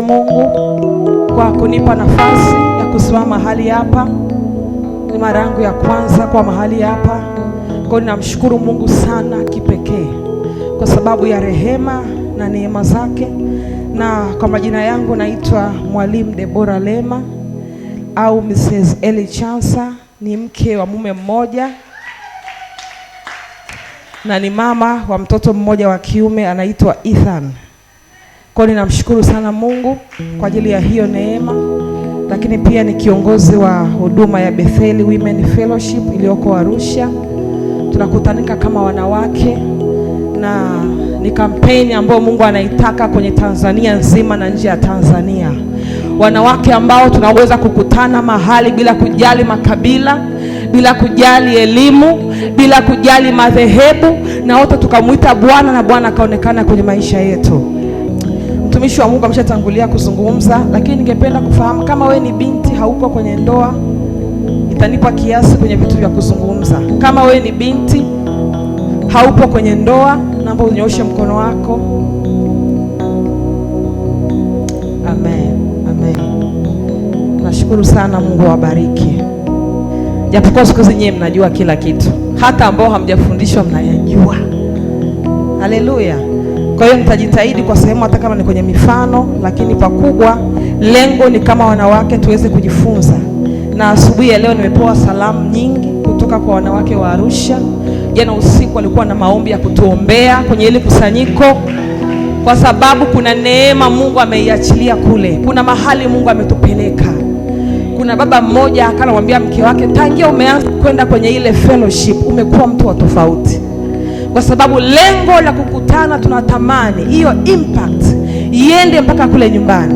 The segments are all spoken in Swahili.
Mungu kwa kunipa nafasi ya kusimama mahali hapa. Ni mara yangu ya kwanza kwa mahali hapa. Kwa ninamshukuru Mungu sana kipekee kwa sababu ya rehema na neema zake. Na kwa majina yangu naitwa Mwalimu Deborah Lema au Mrs. Eli Chansa. Ni mke wa mume mmoja na ni mama wa mtoto mmoja wa kiume anaitwa Ethan. Kwa ninamshukuru sana Mungu kwa ajili ya hiyo neema. Lakini pia ni kiongozi wa huduma ya Bethel Women Fellowship iliyoko Arusha. Tunakutanika kama wanawake na ni kampeni ambayo Mungu anaitaka kwenye Tanzania nzima na nje ya Tanzania. Wanawake ambao tunaweza kukutana mahali bila kujali makabila, bila kujali elimu, bila kujali madhehebu, na wote tukamuita Bwana na Bwana akaonekana kwenye maisha yetu. Mtumishi wa Mungu ameshatangulia kuzungumza, lakini ningependa kufahamu kama we ni binti hauko kwenye ndoa, itanipa kiasi kwenye vitu vya kuzungumza. Kama we ni binti haupo kwenye ndoa, naomba unyooshe mkono wako. Amen. Amen. Nashukuru sana, Mungu awabariki. Japokuwa siku zenyewe mnajua kila kitu, hata ambao hamjafundishwa mnayajua. Haleluya. Kwa hiyo nitajitahidi kwa sehemu hata kama ni kwenye mifano, lakini pakubwa lengo ni kama wanawake tuweze kujifunza. Na asubuhi ya leo nimepewa salamu nyingi kutoka kwa wanawake wa Arusha. Jana usiku walikuwa na maombi ya kutuombea kwenye ile kusanyiko, kwa sababu kuna neema Mungu ameiachilia kule. Kuna mahali Mungu ametupeleka. Kuna baba mmoja akanamwambia mke wake, tangia umeanza kwenda kwenye ile fellowship umekuwa mtu wa tofauti. Kwa sababu lengo la kukutana tunatamani hiyo impact iende mpaka kule nyumbani.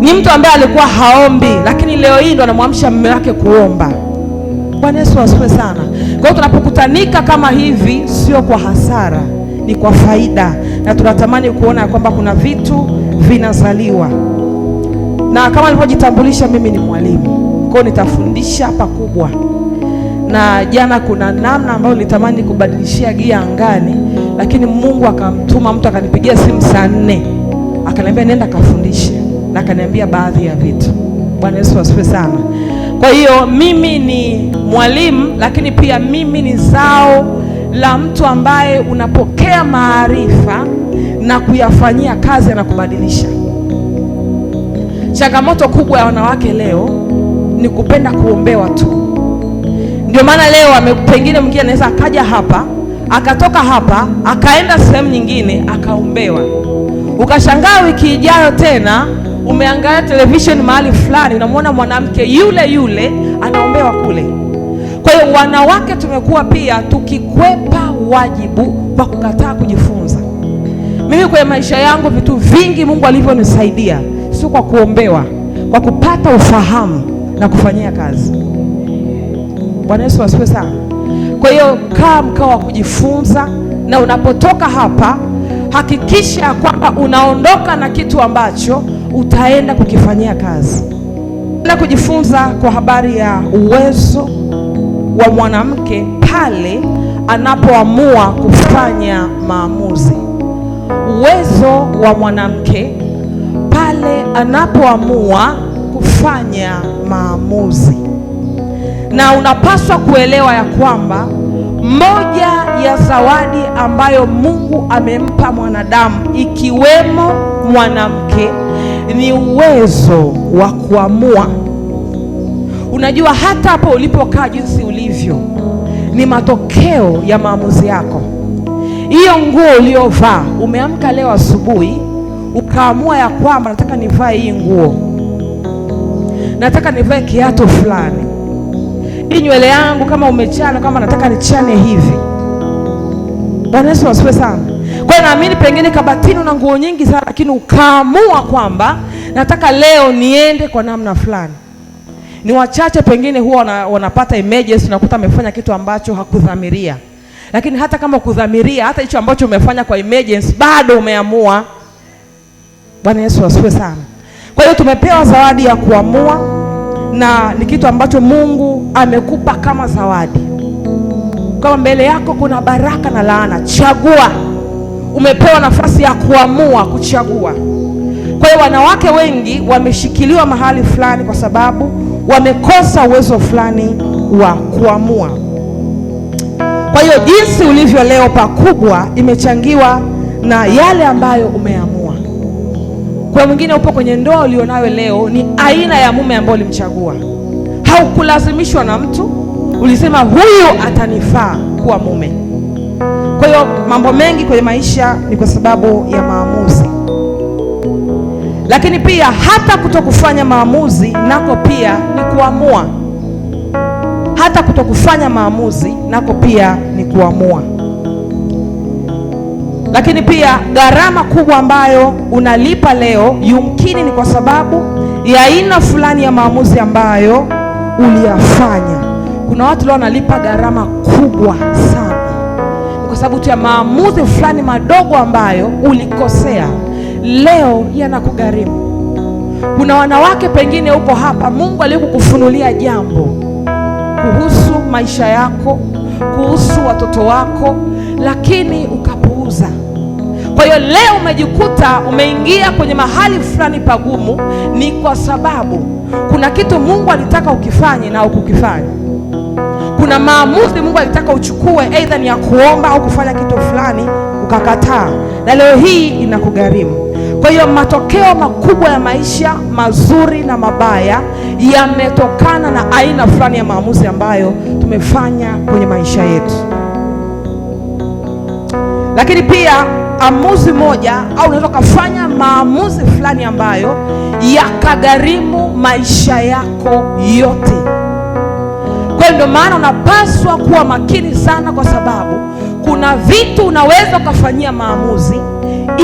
Ni mtu ambaye alikuwa haombi, lakini leo hii ndo anamwamsha mume wake kuomba. Bwana Yesu asifiwe sana. Kwa hiyo tunapokutanika kama hivi sio kwa hasara, ni kwa faida. Na tunatamani kuona kwamba kuna vitu vinazaliwa. Na kama nilivyojitambulisha, mimi ni mwalimu. Kwa hiyo nitafundisha pakubwa. Na jana kuna namna ambayo nilitamani kubadilishia gia angani, lakini Mungu akamtuma mtu akanipigia simu saa 4. Akaniambia nenda kafundishe, na akaniambia baadhi ya vitu. Bwana Yesu asifiwe sana. Kwa hiyo mimi ni mwalimu, lakini pia mimi ni zao la mtu ambaye unapokea maarifa na kuyafanyia kazi na kubadilisha. Changamoto kubwa ya wanawake leo ni kupenda kuombewa tu. Ndio maana leo pengine mwingine anaweza akaja hapa, akatoka hapa, akaenda sehemu nyingine, akaombewa. Ukashangaa wiki ijayo tena umeangalia television mahali fulani, unamwona mwanamke yule yule anaombewa kule. Kwa hiyo wanawake tumekuwa pia tukikwepa wajibu kwa kukataa kujifunza. Mimi kwenye maisha yangu vitu vingi Mungu alivyonisaidia sio kwa kuombewa, kwa kupata ufahamu na kufanyia kazi. Bwana Yesu asifiwe sana. Kwa hiyo kaa mkao wa kujifunza, na unapotoka hapa hakikisha kwamba unaondoka na kitu ambacho utaenda kukifanyia kazi. Na kujifunza kwa habari ya uwezo wa mwanamke pale anapoamua kufanya maamuzi. Uwezo wa mwanamke pale anapoamua kufanya maamuzi. Na unapaswa kuelewa ya kwamba moja ya zawadi ambayo Mungu amempa mwanadamu ikiwemo mwanamke ni uwezo wa kuamua. Unajua hata hapo ulipokaa jinsi ulivyo ni matokeo ya maamuzi yako. Hiyo nguo uliyovaa, umeamka leo asubuhi ukaamua ya kwamba nataka nivae hii nguo, nataka nivae kiatu fulani, hii nywele yangu kama umechana kama nataka nichane hivi. Bwana Yesu asifiwe sana. Kwa hiyo naamini pengine kabatini una nguo nyingi sana, lakini ukaamua kwamba nataka leo niende kwa namna fulani. Ni wachache pengine huwa wanapata emergency, unakuta amefanya kitu ambacho hakudhamiria. Lakini hata kama kudhamiria, hata hicho ambacho umefanya kwa emergency bado umeamua. Bwana Yesu asifiwe sana. Kwa hiyo tumepewa zawadi ya kuamua, na ni kitu ambacho Mungu amekupa kama zawadi. Kama mbele yako kuna baraka na laana, chagua. Umepewa nafasi ya kuamua kuchagua. Kwa Kwa hiyo wanawake wengi wameshikiliwa mahali fulani kwa sababu wamekosa uwezo fulani wa kuamua. Kwa hiyo jinsi ulivyo leo pakubwa imechangiwa na yale ambayo umeamua. Kwa mwingine upo kwenye ndoa ulionayo leo, ni aina ya mume ambao ulimchagua. Haukulazimishwa na mtu, ulisema huyu atanifaa kuwa mume. Kwa hiyo mambo mengi kwenye maisha ni kwa sababu ya maamuzi. Lakini pia hata kutokufanya maamuzi nako pia ni kuamua. Hata kutokufanya maamuzi nako pia ni kuamua. Lakini pia gharama kubwa ambayo unalipa leo yumkini ni kwa sababu ya aina fulani ya maamuzi ambayo uliyafanya. Kuna watu leo wanalipa gharama kubwa sana kwa sababu tu ya maamuzi fulani madogo ambayo ulikosea, leo yanakugharimu. Kuna wanawake pengine upo hapa, Mungu alikukufunulia jambo kuhusu maisha yako, kuhusu watoto wako, lakini ukapuuza. Kwa hiyo leo umejikuta umeingia kwenye mahali fulani pagumu, ni kwa sababu kuna kitu Mungu alitaka ukifanye na ukukifanya. Kuna maamuzi Mungu alitaka uchukue, aidha ni ya kuomba au kufanya kitu fulani ukakataa, na leo hii inakugharimu. Kwa hiyo matokeo makubwa ya maisha mazuri na mabaya yametokana na aina fulani ya maamuzi ambayo tumefanya kwenye maisha yetu. Lakini pia amuzi moja au unaweza kufanya maamuzi fulani ambayo yakagharimu maisha yako yote. Kwa hiyo ndio maana unapaswa kuwa makini sana, kwa sababu kuna vitu unaweza ukafanyia maamuzi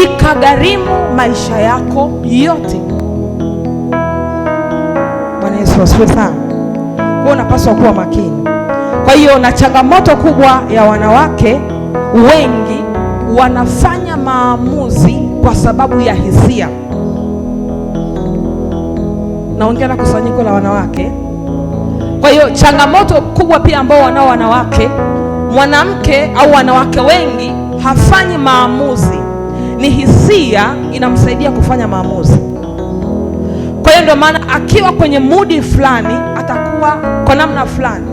ikagharimu maisha yako yote. Bwana Yesu asifiwe sana. Kwa hiyo unapaswa kuwa makini. Kwa hiyo na changamoto kubwa ya wanawake wengi, wanafanya maamuzi kwa sababu ya hisia. Naongea na kusanyiko la wanawake. Kwa hiyo changamoto kubwa pia ambao wanao wanawake, mwanamke au wanawake wengi hafanyi maamuzi, ni hisia inamsaidia kufanya maamuzi. Kwa hiyo ndio maana akiwa kwenye mudi fulani atakuwa kwa namna fulani.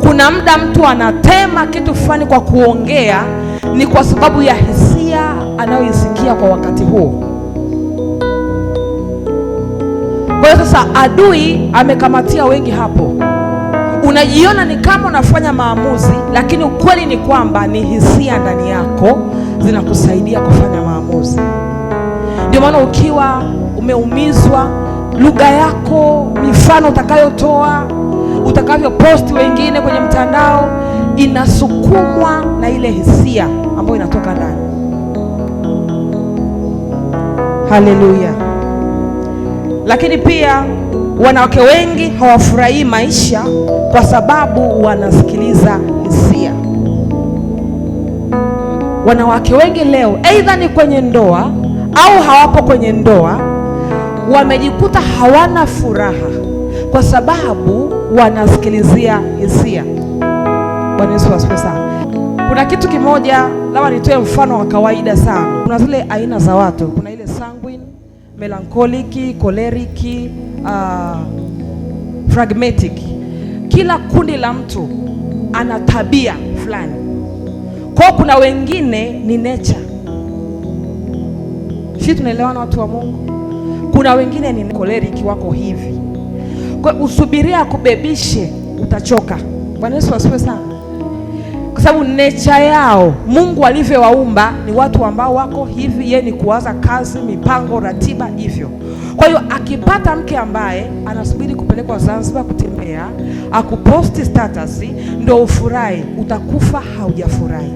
Kuna muda mtu anatema kitu fulani kwa kuongea, ni kwa sababu ya hisia anayoisikia kwa wakati huo. Kwa hiyo sasa adui amekamatia wengi hapo. Unajiona ni kama unafanya maamuzi, lakini ukweli ni kwamba ni hisia ndani yako zinakusaidia kufanya maamuzi. Ndio maana ukiwa umeumizwa, lugha yako, mifano utakayotoa, utakavyoposti wengine kwenye mtandao, inasukumwa na ile hisia ambayo inatoka ndani. Haleluya. Lakini pia wanawake wengi hawafurahii maisha kwa sababu wanasikiliza hisia. Wanawake wengi leo aidha ni kwenye ndoa au hawapo kwenye ndoa, wamejikuta hawana furaha kwa sababu wanasikilizia hisia. Bwana Yesu asifiwe sana. Kuna kitu kimoja, labda nitoe mfano wa kawaida sana. Kuna zile aina za watu, kuna ile sanguine, melancholic, choleric, phlegmatic. Kila kundi la mtu ana tabia fulani. Kwa kuna wengine ni nature. Sisi tunaelewana watu wa Mungu. Kuna wengine ni choleric, wako hivi. Kwa usubiria kubebishe, utachoka. Bwana Yesu asifiwe sana. Kwa sababu nature yao, Mungu alivyowaumba ni watu ambao wako hivi, yeye ni kuwaza kazi, mipango, ratiba hivyo. Kwa hiyo akipata mke ambaye anasubiri kupelekwa Zanzibar kutembea, akuposti status ndio ufurahi, utakufa haujafurahi.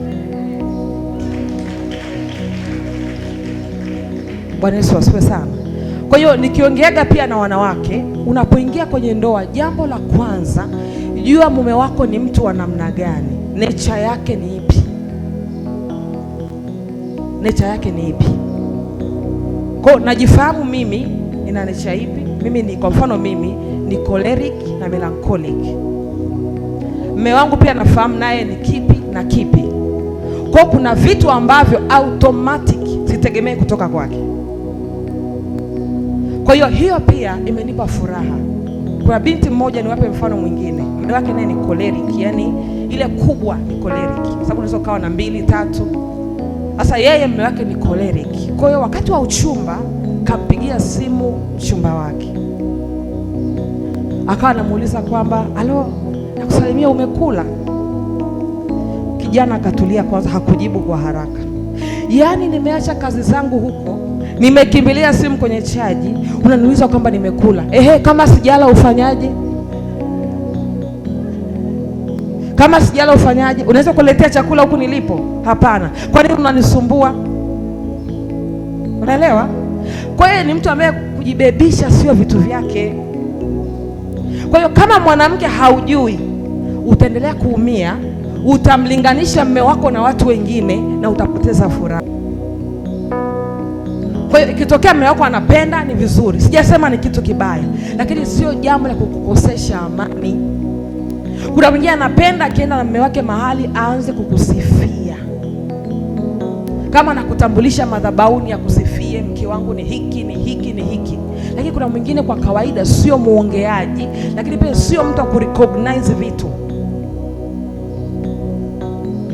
Bwana Yesu asifiwe sana. Kwa hiyo nikiongeaga pia na wanawake, unapoingia kwenye ndoa, jambo la kwanza, jua mume wako ni mtu wa namna gani, nature yake ni ipi. Nature yake ni ipi? Kwa hiyo najifahamu mimi nina nature ipi. Mimi ni kwa mfano, mimi ni choleric na melancholic. Mume wangu pia nafahamu naye ni kipi na kipi. Kwa kuna vitu ambavyo automatic sitegemei kutoka kwake. Kwa hiyo pia imenipa furaha. Kuna binti mmoja, niwape mfano mwingine, mume wake naye ni choleric, yani ile kubwa ni choleric, kwa sababu unaweza kawa na 2 3. Sasa yeye mume wake ni choleric. Kwa hiyo wakati wa uchumba kampigia simu mchumba wake, akawa anamuuliza kwamba alo, nakusalimia, umekula? Kijana akatulia kwanza, hakujibu kwa haraka. Yaani nimeacha kazi zangu huko, nimekimbilia simu kwenye chaji, unaniuliza kwamba nimekula. Kama sijala ufanyaje? Kama sijala ufanyaje? Unaweza kuletea chakula huku nilipo? Hapana. Kwa nini unanisumbua? Unaelewa? Kwa hiyo ni mtu ambaye kujibebisha sio vitu vyake. Kwa hiyo kama mwanamke haujui, utaendelea kuumia, utamlinganisha mume wako na watu wengine na utapoteza furaha. Kwa hiyo ikitokea mume wako anapenda, ni vizuri. Sijasema ni kitu kibaya, lakini sio jambo la kukukosesha amani. Kuna mwingine anapenda akienda na mume wake mahali aanze kukusifia. Kama nakutambulisha madhabahuni ya kusifie, mke wangu ni hiki, ni hiki, ni hiki. Lakini kuna mwingine kwa kawaida sio muongeaji, lakini pia sio mtu wa kurecognize vitu.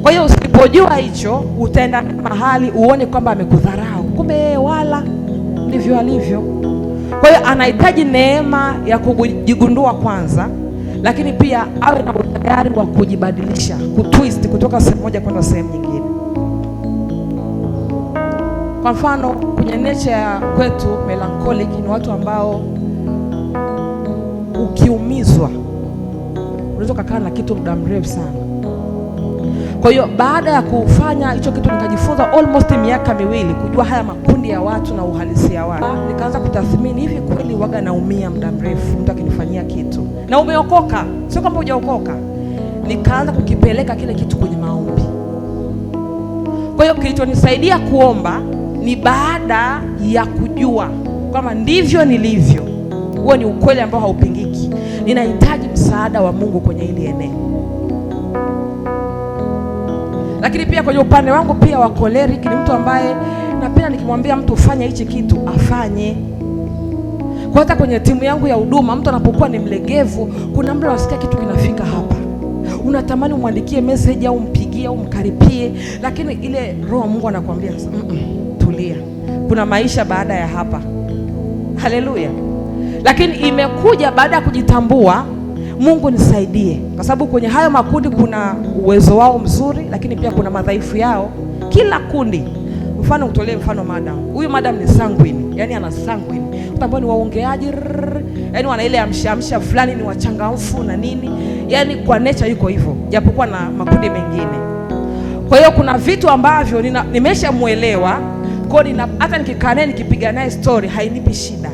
Kwa hiyo usipojua hicho, utaenda mahali uone kwamba amekudharau, kumbe wala ndivyo alivyo. Kwa hiyo anahitaji neema ya kujigundua kwanza, lakini pia awe na utayari wa kujibadilisha, kutwist kutoka sehemu moja kwenda sehemu nyingine. Kwa mfano, kwenye nature ya kwetu melancholic ni watu ambao ukiumizwa unaweza kukaa na kitu muda mrefu sana. Kwa hiyo baada ya kufanya hicho kitu, nikajifunza almost miaka 2 kujua haya makundi ya watu na uhalisia wao. Nikaanza kutathmini, hivi kweli waga naumia muda mrefu mtu akinifanyia kitu, na umeokoka, sio kwamba hujaokoka. Nikaanza kukipeleka kile kitu kwenye maombi. Kwa hiyo kilichonisaidia kuomba ni baada ya kujua kwamba ndivyo nilivyo, huo ni ukweli ambao haupingiki, ninahitaji msaada wa Mungu kwenye hili eneo. Lakini pia kwenye upande wangu pia wa choleric, ni mtu ambaye napenda nikimwambia mtu ufanye hichi kitu afanye. Kwa hata kwenye timu yangu ya huduma, mtu anapokuwa ni mlegevu, kuna mtu anasikia kitu kinafika hapa, unatamani umwandikie message au mpigie au mkaripie, lakini ile roho Mungu anakuambia tulia, kuna maisha baada ya hapa. Haleluya. Lakini imekuja baada ya kujitambua, Mungu nisaidie, kwa sababu kwenye hayo makundi kuna uwezo wao mzuri, lakini pia kuna madhaifu yao. Kila kundi, mfano utolee mfano madam. Huyu madam ni sanguine, yani ana sanguine. Watu ambao ni waongeaji, yani wana ile amshamsha fulani, ni wachangamfu na nini. Yani kwa nature yuko hivyo, japokuwa na makundi mengine. Kwa hiyo kuna vitu ambavyo nimeshamuelewa, kwa hiyo hata nikikaa naye nikipiga naye story hainipi shida.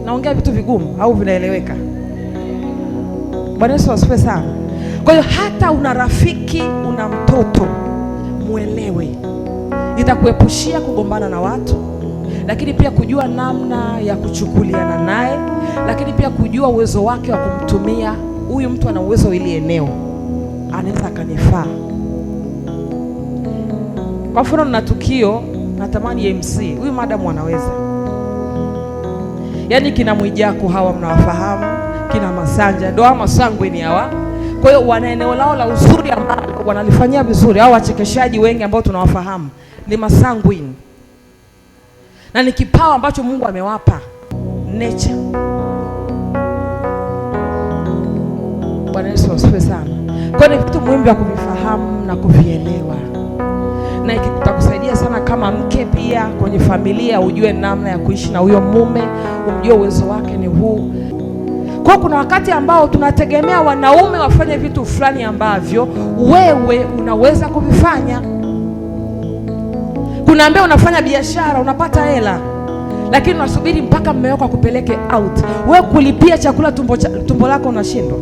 Naongea vitu vigumu au vinaeleweka? Bwana Yesu asifiwe sana. Kwa hiyo hata una rafiki, una mtoto, muelewe. Itakuepushia kugombana na watu, lakini pia kujua namna ya kuchukuliana naye, lakini pia kujua uwezo wake wa kumtumia. Huyu mtu ana uwezo ili eneo, anaweza kanifaa. Kwa mfano na tukio, natamani MC, huyu madam anaweza. Yaani kina Mwijako hawa mnawafahamu, kina Masanja, ndio ama sanguini hawa. Kwa hiyo wana eneo lao la uzuri ambao wanalifanyia vizuri. Hao wachekeshaji wengi ambao tunawafahamu ni masanguini. Na ni kipawa ambacho Mungu amewapa, nature. Bwana Yesu asifiwe sana. Kwa hiyo ni vitu muhimu vya kuvifahamu na kuvielewa. Na itakusaidia sana kama mke pia kwenye familia, ujue namna ya kuishi na huyo mume, umjue uwezo wake ni huu. Kwa kuna wakati ambao tunategemea wanaume wafanye vitu fulani ambavyo wewe unaweza kuvifanya. Kuna ambaye unafanya biashara, unapata hela, lakini unasubiri mpaka mume wako akupeleke out. Wewe kulipia chakula tumbo lako unashindwa.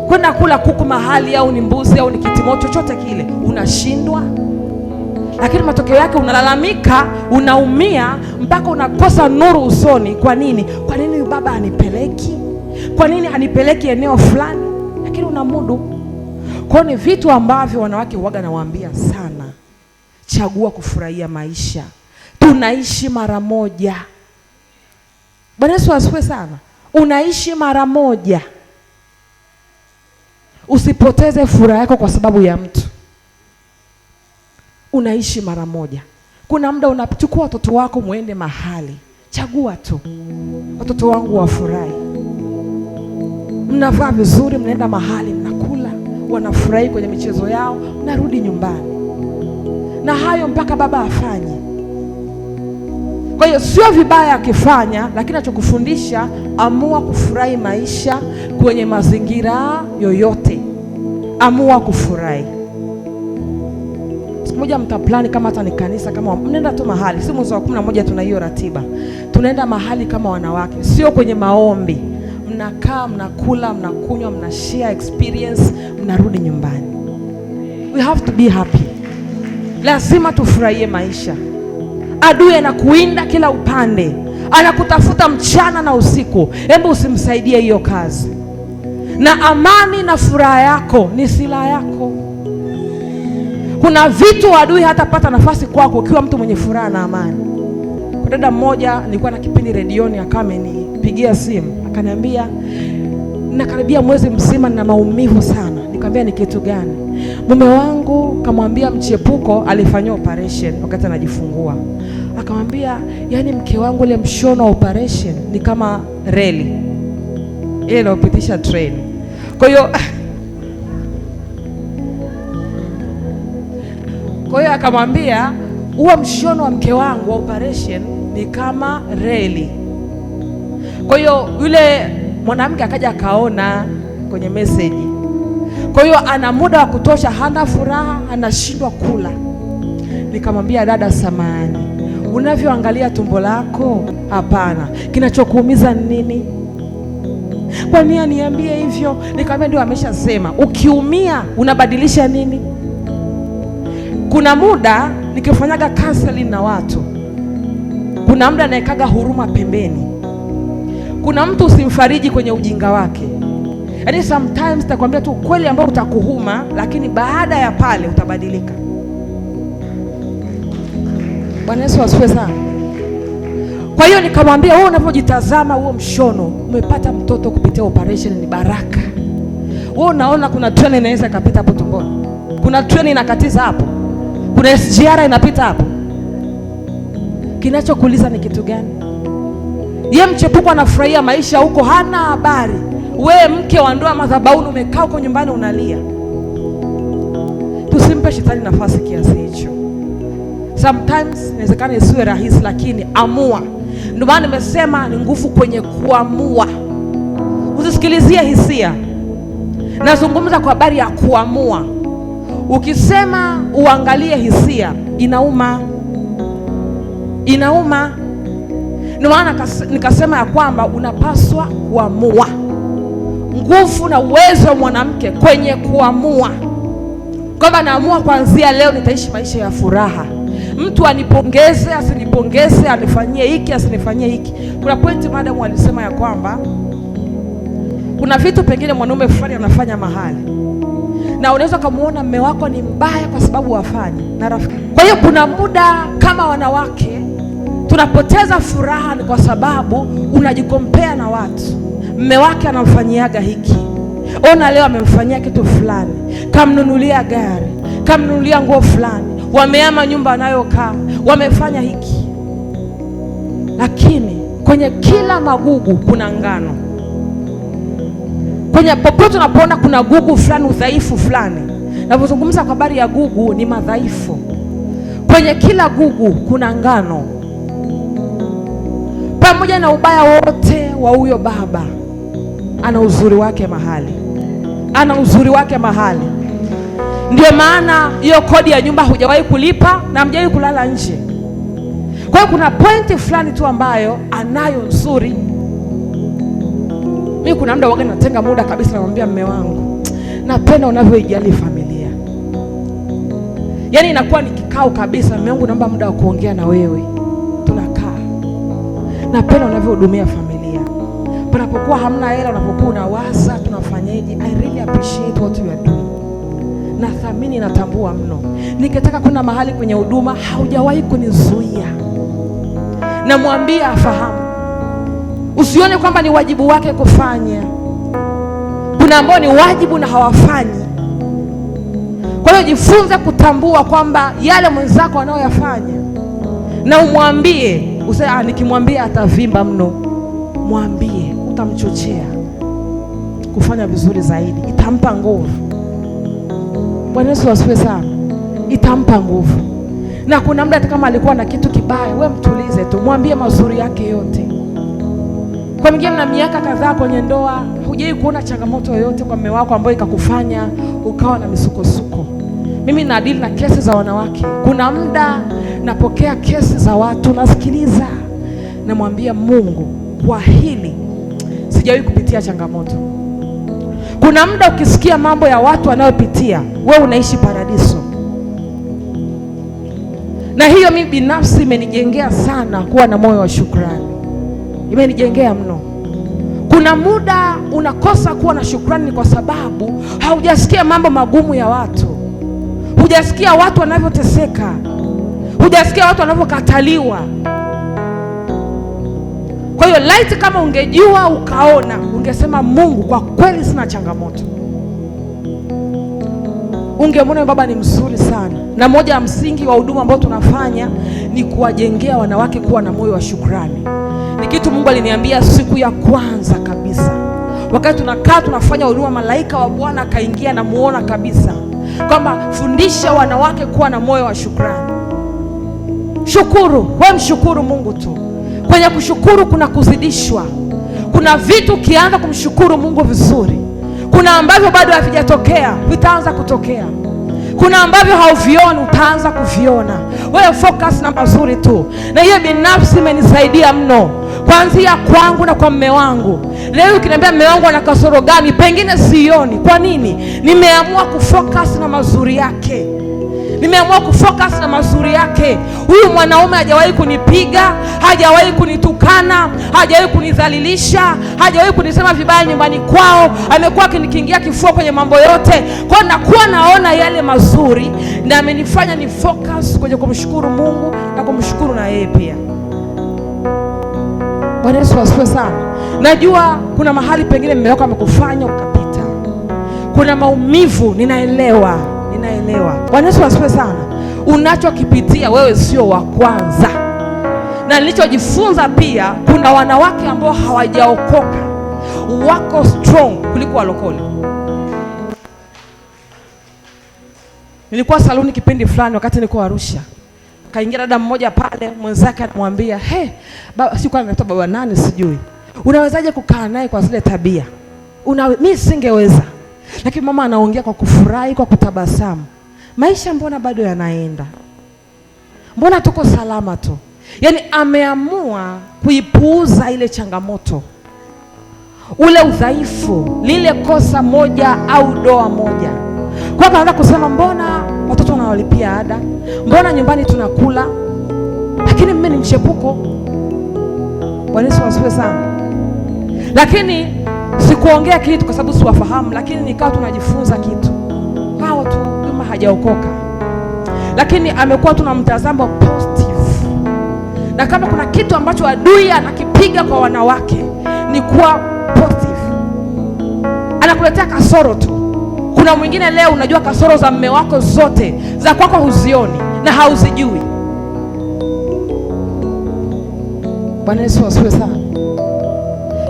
Kwenda kula kuku mahali au ni mbuzi au ni kitimoto chochote kile unashindwa. Lakini matokeo yake unalalamika, unaumia, mpaka unakosa nuru usoni. Kwa nini? Kwa nini baba anipeleki? Kwa nini anipeleki eneo fulani? Lakini unamudu. Kwa ni vitu ambavyo wanawake huaga nawaambia sana. Chagua kufurahia maisha. unaishi mara moja. Bwana Yesu asifiwe sana. Unaishi mara moja. Usipoteze furaha yako kwa sababu ya mtu. Unaishi mara moja. Kuna muda unachukua watoto wako muende mahali. Chagua tu. Watoto wangu wafurahi. Mnavaa vizuri, mnaenda mahali, mnakula, wanafurahi kwenye michezo yao, mnarudi nyumbani. Na hayo mpaka baba afanye. Kwa hiyo sio vibaya akifanya, lakini nachokufundisha, amua kufurahi maisha kwenye mazingira yoyote. Amua kufurahi. Siku moja mtaplani kama hata ni kanisa, kama mnaenda tu mahali, si mwezi wa 11 tuna hiyo ratiba. Tunaenda mahali kama wanawake, sio kwenye maombi. Mnakaa, mnakula, mnakunywa, mnashare experience, mnarudi nyumbani. We have to be happy. Lazima tufurahie maisha. Adui anakuinda kila upande, anakutafuta mchana na usiku. Hebu usimsaidie hiyo kazi. Na amani na furaha yako ni silaha yako. Kuna vitu adui hatapata nafasi kwako ukiwa mtu mwenye furaha na amani. Kwa dada mmoja nilikuwa na kipindi redioni, akanipigia simu akaniambia, nakaribia mwezi mzima na maumivu sana. Nikamwambia ni kitu gani? Mume wangu kamwambia mchepuko, alifanyia operation wakati anajifungua. Akamwambia, yani mke wangu ile mshono wa operation ni kama reli ile inayopitisha train. Kwa hiyo akamwambia, huo mshono wa mke wangu wa operation ni kama reli. Kwa hiyo yule mwanamke akaja akaona kwenye message. Kwa hiyo ana muda wa kutosha, hana furaha, anashindwa kula. Nikamwambia, dada samani, unavyoangalia tumbo lako, hapana, kinachokuumiza nini? Kwa nini aniambie hivyo? Nikamwambia ndio ameshasema, ukiumia unabadilisha nini? Kuna muda nikifanyaga counseling na watu, kuna muda naekaga huruma pembeni. Kuna mtu usimfariji kwenye ujinga wake. Yaani sometimes takwambia tu kweli ambao utakuhuma, lakini baada ya pale utabadilika. Bwana Yesu asifiwe sana. Kwa hiyo nikamwambia, wewe unapojitazama huo mshono, umepata mtoto kupitia operation, ni baraka. Wewe unaona kuna treni inaweza kapita hapo tumboni. Kuna treni inakatiza hapo. Kuna SGR inapita hapo. Kinachokuuliza ni kitu gani? Yeye mchepuko anafurahia maisha huko, hana habari. Wewe mke wa ndoa madhabahuni, umekaa huko nyumbani unalia. Tusimpe shetani nafasi kiasi hicho. Sometimes inawezekana isiwe rahisi, lakini amua. Ndio maana nimesema ni nguvu kwenye kuamua. Usisikilizie hisia. Nazungumza kwa habari ya kuamua. Ukisema uangalie hisia, inauma. Inauma. Ndio maana nikasema ya kwamba unapaswa kuamua. Nguvu na uwezo wa mwanamke kwenye kuamua. Kwamba naamua kuanzia leo nitaishi maisha ya furaha. Mtu anipongeze, asinipongeze, anifanyie hiki, asinifanyie hiki. Kuna pointi madam alisema ya kwamba kuna vitu pengine mwanaume fulani anafanya mahali, na unaweza kumuona mume wako ni mbaya kwa sababu wafanye na rafiki. Kwa hiyo kuna muda kama wanawake tunapoteza furaha ni kwa sababu unajikompea na watu. Mume wake anamfanyiaga hiki, ona leo amemfanyia kitu fulani, kamnunulia gari, kamnunulia nguo fulani, wameama nyumba anayokaa, wamefanya hiki. Lakini kwenye kila magugu kuna ngano. Kwenye popote unapoona kuna gugu fulani, udhaifu fulani. Ninapozungumza kwa habari ya gugu ni madhaifu. Kwenye kila gugu kuna ngano. Pamoja na ubaya wote wa huyo baba, ana uzuri wake mahali. Ana uzuri wake mahali. Ndio maana hiyo kodi ya nyumba hujawahi kulipa na hamjawahi kulala nje. Kwa hiyo kuna pointi fulani tu ambayo anayo nzuri. Mimi kuna muda waga natenga muda kabisa, namwambia mume wangu, napenda unavyoijali familia. Yaani inakuwa ni kikao kabisa, mume wangu naomba muda wa kuongea na wewe. Tunakaa. Napenda unavyohudumia familia. Panapokuwa hamna hela, unapokuwa unawaza tunafanyaje, I really appreciate what you are doing. Nathamini, natambua mno. Nikitaka kuna mahali kwenye huduma haujawahi kunizuia. na mwambie afahamu. Usione kwamba ni wajibu wake kufanya. Kuna ambao ni wajibu na hawafanyi. Kwa hiyo jifunze kutambua kwamba yale mwenzako anayoyafanya, na umwambie. Useme nikimwambia atavimba mno. Mwambie, utamchochea kufanya vizuri zaidi, itampa nguvu. Bwana Yesu asifiwe sana. Itampa nguvu. Na kuna muda hata kama alikuwa na kitu kibaya, wewe mtulize tu, mwambie mazuri yake yote. Kwa mwingine na miaka kadhaa kwenye ndoa, hujai kuona changamoto yoyote kwa mume wako ambayo ikakufanya ukawa na misukosuko. Mimi naadili na kesi za wanawake. Kuna muda napokea kesi za watu, nasikiliza, namwambia Mungu, kwa hili sijawahi kupitia changamoto. Kuna muda ukisikia mambo ya watu wanayopitia, wewe unaishi paradiso. Na hiyo mimi binafsi imenijengea sana kuwa na moyo wa shukrani. Imenijengea mno. Kuna muda unakosa kuwa na shukrani kwa sababu haujasikia mambo magumu ya watu. Hujasikia watu wanavyoteseka. Hujasikia watu wanavyokataliwa. Kwa hiyo laiti kama ungejua ukaona, ungesema Mungu, kwa kweli sina changamoto. Ungemwona baba ni mzuri sana. Na moja ya msingi wa huduma ambao tunafanya ni kuwajengea wanawake kuwa na moyo wa shukrani. Ni kitu Mungu aliniambia siku ya kwanza kabisa. Wakati tunakaa tunafanya huduma, malaika wa Bwana akaingia na muona kabisa kwamba fundisha wanawake kuwa na moyo wa shukrani. Shukuru, wewe mshukuru Mungu tu. Kwenye kushukuru kuna kuzidishwa. Kuna vitu ukianza kumshukuru Mungu vizuri, kuna ambavyo bado havijatokea, vitaanza kutokea. Kuna ambavyo hauvioni, utaanza kuviona. Wewe focus na mazuri tu. Na hiyo binafsi imenisaidia mno, kuanzia kwangu na kwa mume wangu. Leo ukiniambia mume wangu ana kasoro gani, pengine sioni. Kwa nini? Nimeamua kufocus na mazuri yake. Nimeamua kufocus na mazuri yake. Huyu mwanaume hajawahi kunipiga, hajawahi kunitukana, hajawahi kunidhalilisha, hajawahi kunisema vibaya nyumbani kwao. Amekuwa akinikingia kifua kwenye mambo yote. Kwa nakuwa naona yale mazuri, na amenifanya ni focus kwenye kumshukuru Mungu na kumshukuru na yeye pia. Bwana Yesu asifiwe sana. Najua kuna mahali pengine mume wako amekufanya ukapita. Kuna maumivu, ninaelewa. Bwana Yesu asifiwe sana. Unachokipitia wewe sio wa kwanza. Na nilichojifunza pia, kuna wanawake ambao hawajaokoka wako strong kuliko walokole. Nilikuwa saluni kipindi fulani wakati niko Arusha. Kaingia dada mmoja pale, mwenzake anamwambia, baba, sikuwa anaitwa baba nani sijui, unawezaje kukaa naye kwa zile tabia? Mimi singeweza. Lakini mama anaongea kwa kufurahi, kwa kutabasamu. Maisha mbona bado yanaenda? Mbona tuko salama tu? Yaani ameamua kuipuuza ile changamoto, ule udhaifu, lile kosa moja au doa moja. Kwa kaanza kusema mbona watoto wanawalipia ada? Mbona nyumbani tunakula? Lakini mimi ni mchepuko. Bwana Yesu asifiwe sana. Lakini sikuongea kitu kwa sababu siwafahamu, lakini nikawa tunajifunza kitu. Hao tu kama hajaokoka, lakini amekuwa tuna mtazamo positive. Na kama kuna kitu ambacho adui anakipiga kwa wanawake ni kuwa positive. Anakuletea kasoro tu. Kuna mwingine leo unajua kasoro za mume wako zote, za kwako huzioni na hauzijui. Bwana Yesu asifiwe sana.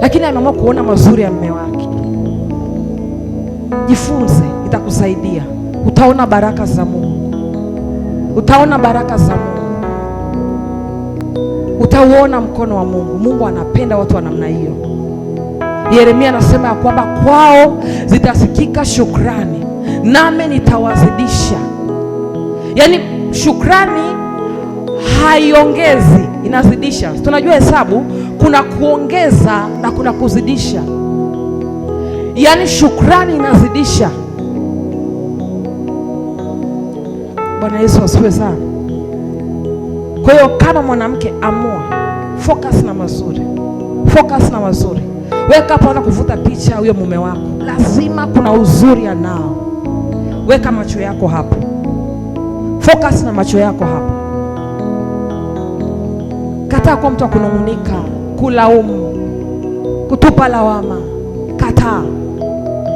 Lakini ameamua kuona mazuri ya mume wake. Jifunze, itakusaidia. Utaona baraka za Mungu. Utaona baraka za Mungu. Utauona mkono wa Mungu. Mungu anapenda watu wa namna hiyo. Yeremia anasema ya kwamba kwao zitasikika shukrani, nami nitawazidisha. Yaani shukrani haiongezi, inazidisha. Tunajua hesabu, kuna kuongeza na kuna kuzidisha. Yaani shukrani inazidisha. Bwana Yesu asifiwe sana. Kwa hiyo kama mwanamke, amua focus na mazuri. Focus na mazuri. Weka hapo, anza kuvuta picha huyo mume wako. Lazima kuna uzuri anao. Weka macho yako hapo. Focus na macho yako hapo. Kataa kuwa mtu wa kunung'unika, kulaumu, kutupa lawama. Kataa.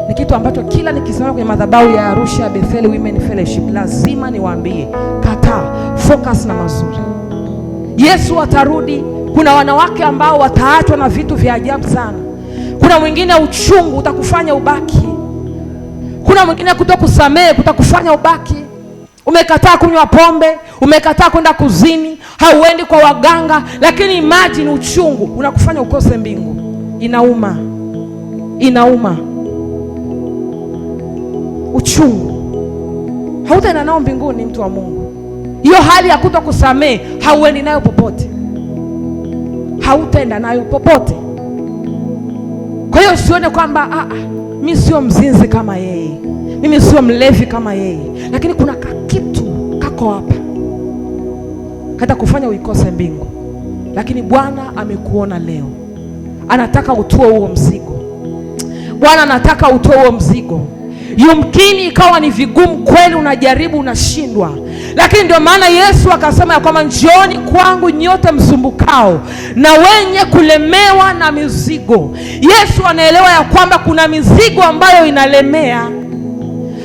Ni kitu ambacho kila nikisimama kwenye madhabahu ya Arusha Bethel Women Fellowship lazima niwaambie, kataa. Focus na mazuri. Yesu atarudi. Kuna wanawake ambao wataachwa na vitu vya ajabu sana. Kuna mwingine uchungu utakufanya ubaki. Kuna mwingine kutokusamehe kutakufanya ubaki. Umekataa kunywa pombe, umekataa kwenda kuzini, hauendi kwa waganga, lakini imagine uchungu unakufanya ukose mbingu. Inauma. Inauma. Uchungu hautaenda nao mbinguni, mtu wa Mungu. Hiyo hali ya kutokusamehe hauendi nayo popote. Hautaenda nayo popote. Kwa hiyo usione kwamba mimi sio mzinzi kama yeye, mimi sio mlevi kama yeye, lakini kuna kitu kako hapa hata kufanya uikose mbingu. Lakini Bwana amekuona leo, anataka utoe huo mzigo. Bwana anataka utoe huo mzigo. Yumkini ikawa ni vigumu kweli, unajaribu unashindwa, lakini ndio maana Yesu akasema ya kwamba njooni kwangu nyote msumbukao na wenye kulemewa na mizigo. Yesu anaelewa ya kwamba kuna mizigo ambayo inalemea,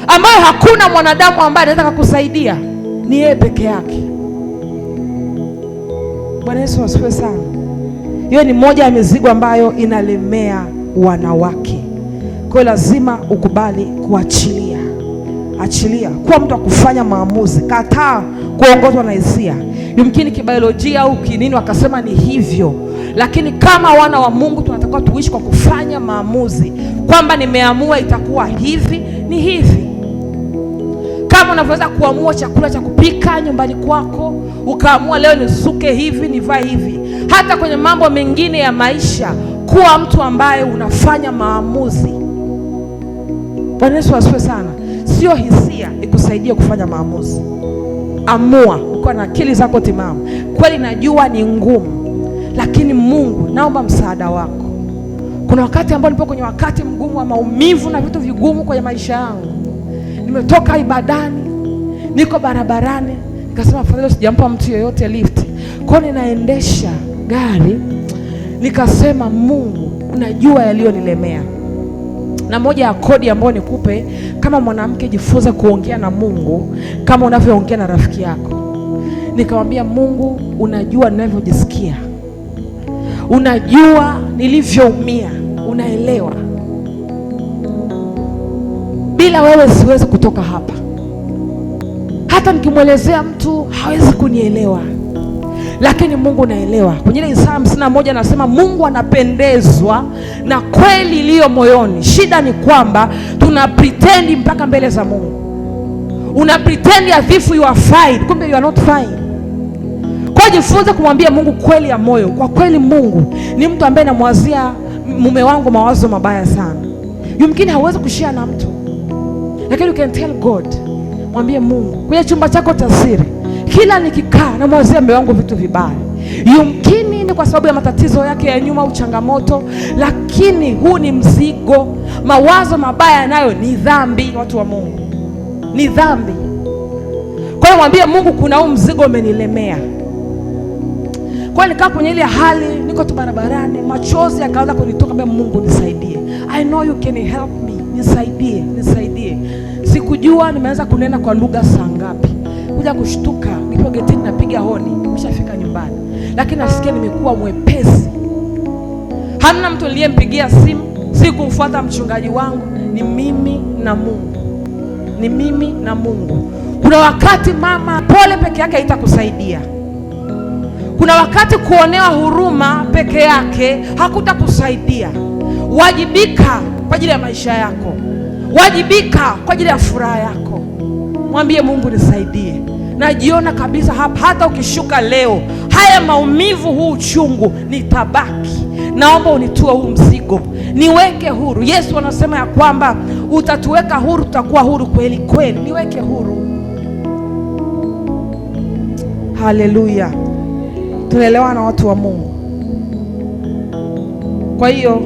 ambayo hakuna mwanadamu ambaye anaweza kukusaidia, ni yeye peke yake. Bwana Yesu asifiwe sana. Hiyo ni moja ya mizigo ambayo inalemea wanawake. Kwa hiyo lazima ukubali kuachilia. Achilia. Kuwa mtu wa kufanya maamuzi. Kataa kuongozwa na hisia. Yumkini kibiolojia au kinini wakasema ni hivyo, lakini kama wana wa Mungu tunatakiwa tuishi kwa kufanya maamuzi, kwamba nimeamua itakuwa hivi, ni hivi. Kama unavyoweza kuamua chakula cha kupika nyumbani kwako, ukaamua leo nisuke hivi, nivae hivi. Hata kwenye mambo mengine ya maisha, kuwa mtu ambaye unafanya maamuzi. Bwana Yesu asifiwe sana. Sio hisia ikusaidie kufanya maamuzi. Amua, uko na akili zako timamu. Kweli najua ni ngumu, lakini Mungu, naomba msaada wako. Kuna wakati ambao nipo kwenye wakati mgumu wa maumivu na vitu vigumu kwenye maisha yangu. Nimetoka ibadani, niko barabarani, nikasema afadhali sijampa mtu yeyote lift. Kwa hiyo ninaendesha gari, nikasema Mungu, unajua yaliyonilemea. Na moja ya kodi ambayo nikupe kama mwanamke, jifunze kuongea na Mungu kama unavyoongea na rafiki yako. Nikamwambia Mungu, unajua ninavyojisikia, unajua nilivyoumia, unaelewa. Bila wewe siwezi kutoka hapa. Hata nikimwelezea mtu hawezi kunielewa, lakini Mungu unaelewa. Kwenye ile Isaya 51 anasema Mungu anapendezwa na kweli iliyo moyoni. Shida ni kwamba tuna pretend mpaka mbele za Mungu. Una pretend as if you are fine, kumbe you are not fine. Kwa jifunze kumwambia Mungu kweli ya moyo. Kwa kweli Mungu ni mtu ambaye namwazia mume wangu mawazo mabaya sana. Yumkini hauwezi kushare na mtu, lakini you can tell God. Mwambie Mungu kwenye chumba chako cha siri, kila nikikaa na mwazia mume wangu vitu vibaya. Yumkini ni kwa sababu ya matatizo yake ya nyuma au changamoto, lakini huu ni mzigo. Mawazo mabaya nayo ni dhambi, watu wa Mungu, ni dhambi. Kwa hiyo mwambie Mungu, kuna huu mzigo umenilemea. Kwa hiyo nikaa kwenye ile hali, niko tu barabarani, machozi yakaanza kunitoka. Mbona Mungu nisaidie, I know you can help me, nisaidie, nisaidie. Sikujua nimeanza kunena kwa lugha saa ngapi. Kuja kushtuka, nipo getini napiga honi, nimeshafika nyumbani, lakini nasikia nimekuwa mwepesi. Hamna mtu niliyempigia simu, sikumfuata mchungaji wangu, ni mimi na Mungu. Ni mimi na Mungu. Kuna wakati mama, pole peke yake haitakusaidia. Kuna wakati kuonewa huruma peke yake hakutakusaidia. Wajibika kwa ajili ya maisha yako. Wajibika kwa ajili ya furaha yako. Mwambie Mungu, nisaidie. Najiona kabisa hapa, hata ukishuka leo, haya maumivu, huu uchungu, nitabaki. Naomba unitue huu mzigo, niweke huru. Yesu anasema ya kwamba utatuweka huru, tutakuwa huru kweli kweli. Niweke huru. Haleluya. Tunaelewana watu wa Mungu? Kwa hiyo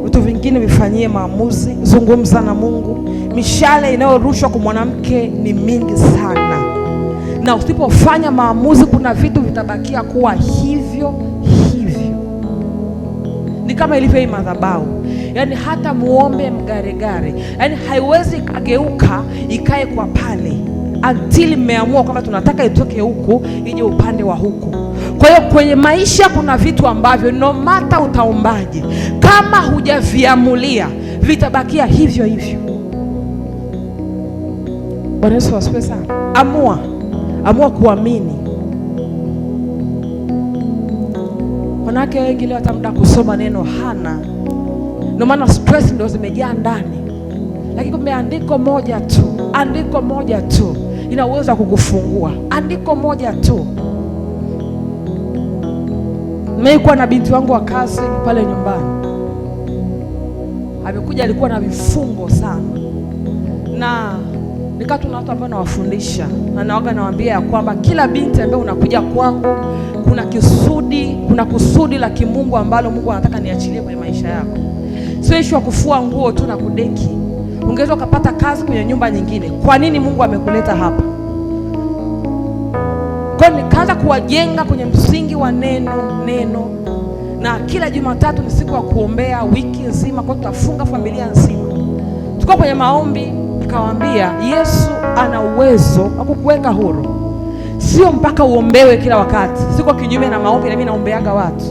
vitu vingine vifanyie maamuzi. Zungumza na Mungu. Mishale inayorushwa kwa mwanamke ni mingi sana, na usipofanya maamuzi, kuna vitu vitabakia kuwa hivyo hivyo. Ni kama ilivyo hii madhabahu, yaani hata muombe mgaregare, yaani haiwezi kageuka ikae kwa pale until mmeamua kwamba tunataka itoke huku ije upande wa huku. Kwa hiyo kwenye maisha kuna vitu ambavyo no matter utaombaje, kama hujaviamulia vitabakia hivyo hivyo. Bwana Yesu asifiwe sana. Amua kuamini. Wanawake wengi leo hata muda kusoma neno hana, ndio maana stress ndio zimejaa ndani. Lakini kumbe andiko moja tu ina uwezo wa kukufungua. Andiko moja tu. Nimekuwa na binti wangu wa kazi pale nyumbani, amekuja, alikuwa na vifungo sana, na nikatu na watu ambao nawafundisha, na nawaga nawaambia ya kwamba kila binti ambaye unakuja kwangu kuna kusudi la kimungu ambalo Mungu anataka niachilie kwenye maisha yako. Sio issue ya kufua nguo tu na kudeki. Ungeweza ukapata kazi kwenye nyumba nyingine. Kwa nini Mungu amekuleta hapa? Kwa nikaanza kuwajenga kwenye msingi wa neno. Na kila Jumatatu ni siku ya kuombea wiki nzima, kwa tutafunga familia nzima. Tuko kwenye maombi, nikawaambia Yesu ana uwezo wa kukuweka huru. Sio mpaka uombewe kila wakati. Siko kinyume na maombi, na mimi naombeaga watu.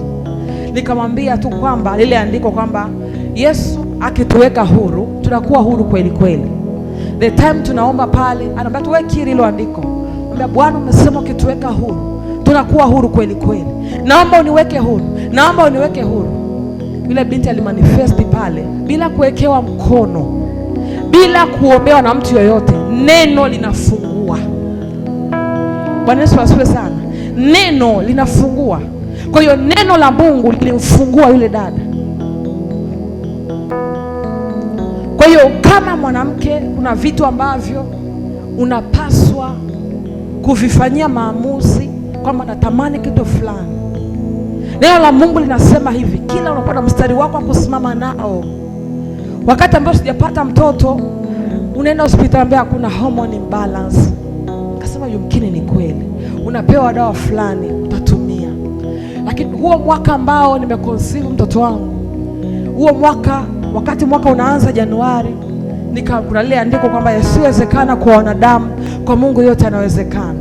Nikamwambia tu kwamba lile andiko kwamba Yesu akituweka huru, tunakuwa huru kweli kweli. The time tunaomba pale, anaambia tuwe kiri hilo andiko. Anambia Bwana umesema ukituweka huru, tunakuwa huru kweli kweli. Naomba uniweke huru. Yule binti alimanifesti pale bila kuwekewa mkono, bila kuombewa na mtu yoyote. Neno linafungua. Bwana Yesu asifiwe sana. Neno linafungua. Kwa hiyo neno la Mungu lilimfungua yule dada. Kwa hiyo kama mwanamke, kuna vitu ambavyo unapaswa kuvifanyia maamuzi kwamba natamani kitu fulani. Neno la Mungu linasema hivi, kila unapata mstari wako kusimama nao. Wakati ambao sijapata mtoto, unaenda hospitali ambao hakuna hormone imbalance. Akasema yumkini ni kweli. Unapewa dawa fulani utatumia. Lakini huo mwaka ambao nimeconceive mtoto wangu, huo mwaka, wakati mwaka unaanza Januari, kuna lile andiko kwamba yasiwezekana kwa wanadamu, kwa Mungu yote yanawezekana.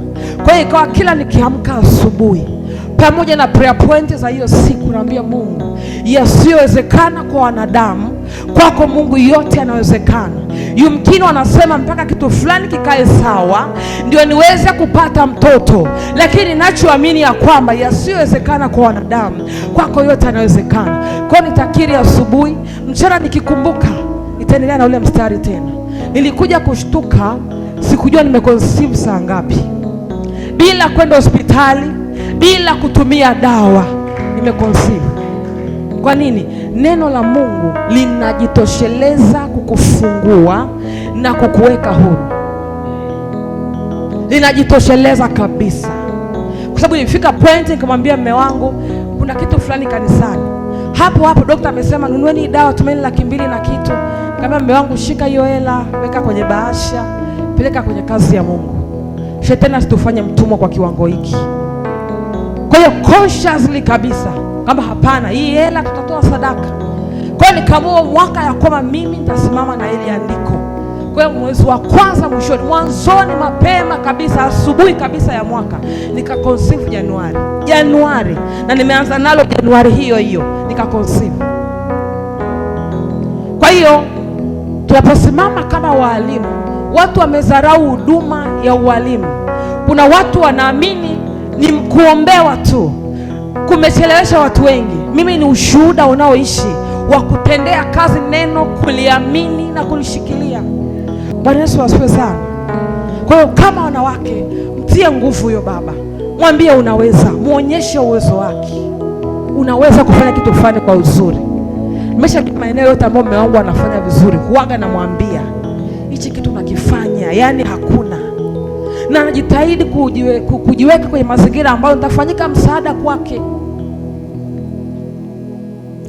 Kwa hiyo ikawa kila nikiamka asubuhi, pamoja na prayer point za hiyo siku, naambia Mungu, yasiwezekana kwa wanadamu, kwako Mungu yote yanawezekana. Yumkini wanasema mpaka kitu fulani kikae sawa ndio niweze kupata mtoto, lakini ninachoamini ya kwamba yasiwezekana kwa wanadamu, kwako yote yanawezekana. Kwa nitakiri asubuhi, mchana nikikumbuka nitaendelea na ule mstari tena. Nilikuja kushtuka, sikujua nimeconceive saa ngapi, bila kwenda hospitali, bila kutumia dawa, nimeconceive. Kwa nini? Neno la Mungu linajitosheleza kukufungua na kukuweka huru. Linajitosheleza kabisa. Kwa sababu nilifika point nikamwambia mume wangu, kuna kitu fulani kanisani. Hapo daktari amesema nunueni dawa, tumeni 200 na kitu. Nikamwambia mume wangu, shika hiyo hela, weka kwenye bahasha, peleka kwenye kazi ya Mungu. Shetani asitufanye mtumwa kwa kiwango hiki. Kwa hiyo consciously kabisa kama hapana, hii hela tutatoa sadaka. Kwa hiyo nikaamua mwaka ya kwamba mimi nitasimama na ile andiko. Kwa hiyo mwezi wa kwanza mwanzoni mapema kabisa, asubuhi kabisa ya mwaka, nikaconceive Januari, na nimeanza nalo Januari hiyo nikaconceive. Kwa hiyo tunaposimama kama walimu, watu wamezarau huduma ya ualimu. Kuna watu wanaamini ni kuombewa tu. Kumechelewesha watu wengi. Mimi ni ushuhuda unaoishi wa kutendea kazi neno, kuliamini na kulishikilia. Bwana Yesu asifiwe sana. Kwa hiyo kama wanawake, mtie nguvu huyo baba. Mwambie unaweza, muonyeshe uwezo wake. Unaweza kufanya kitu fulani kwa uzuri. Nimesha maeneo yote ambayo mume wangu anafanya vizuri, huaga namwambia, hichi kitu nakifanya, yani hakuna. Na anajitahidi kujiweka kwenye mazingira ambayo nitafanyika msaada kwake.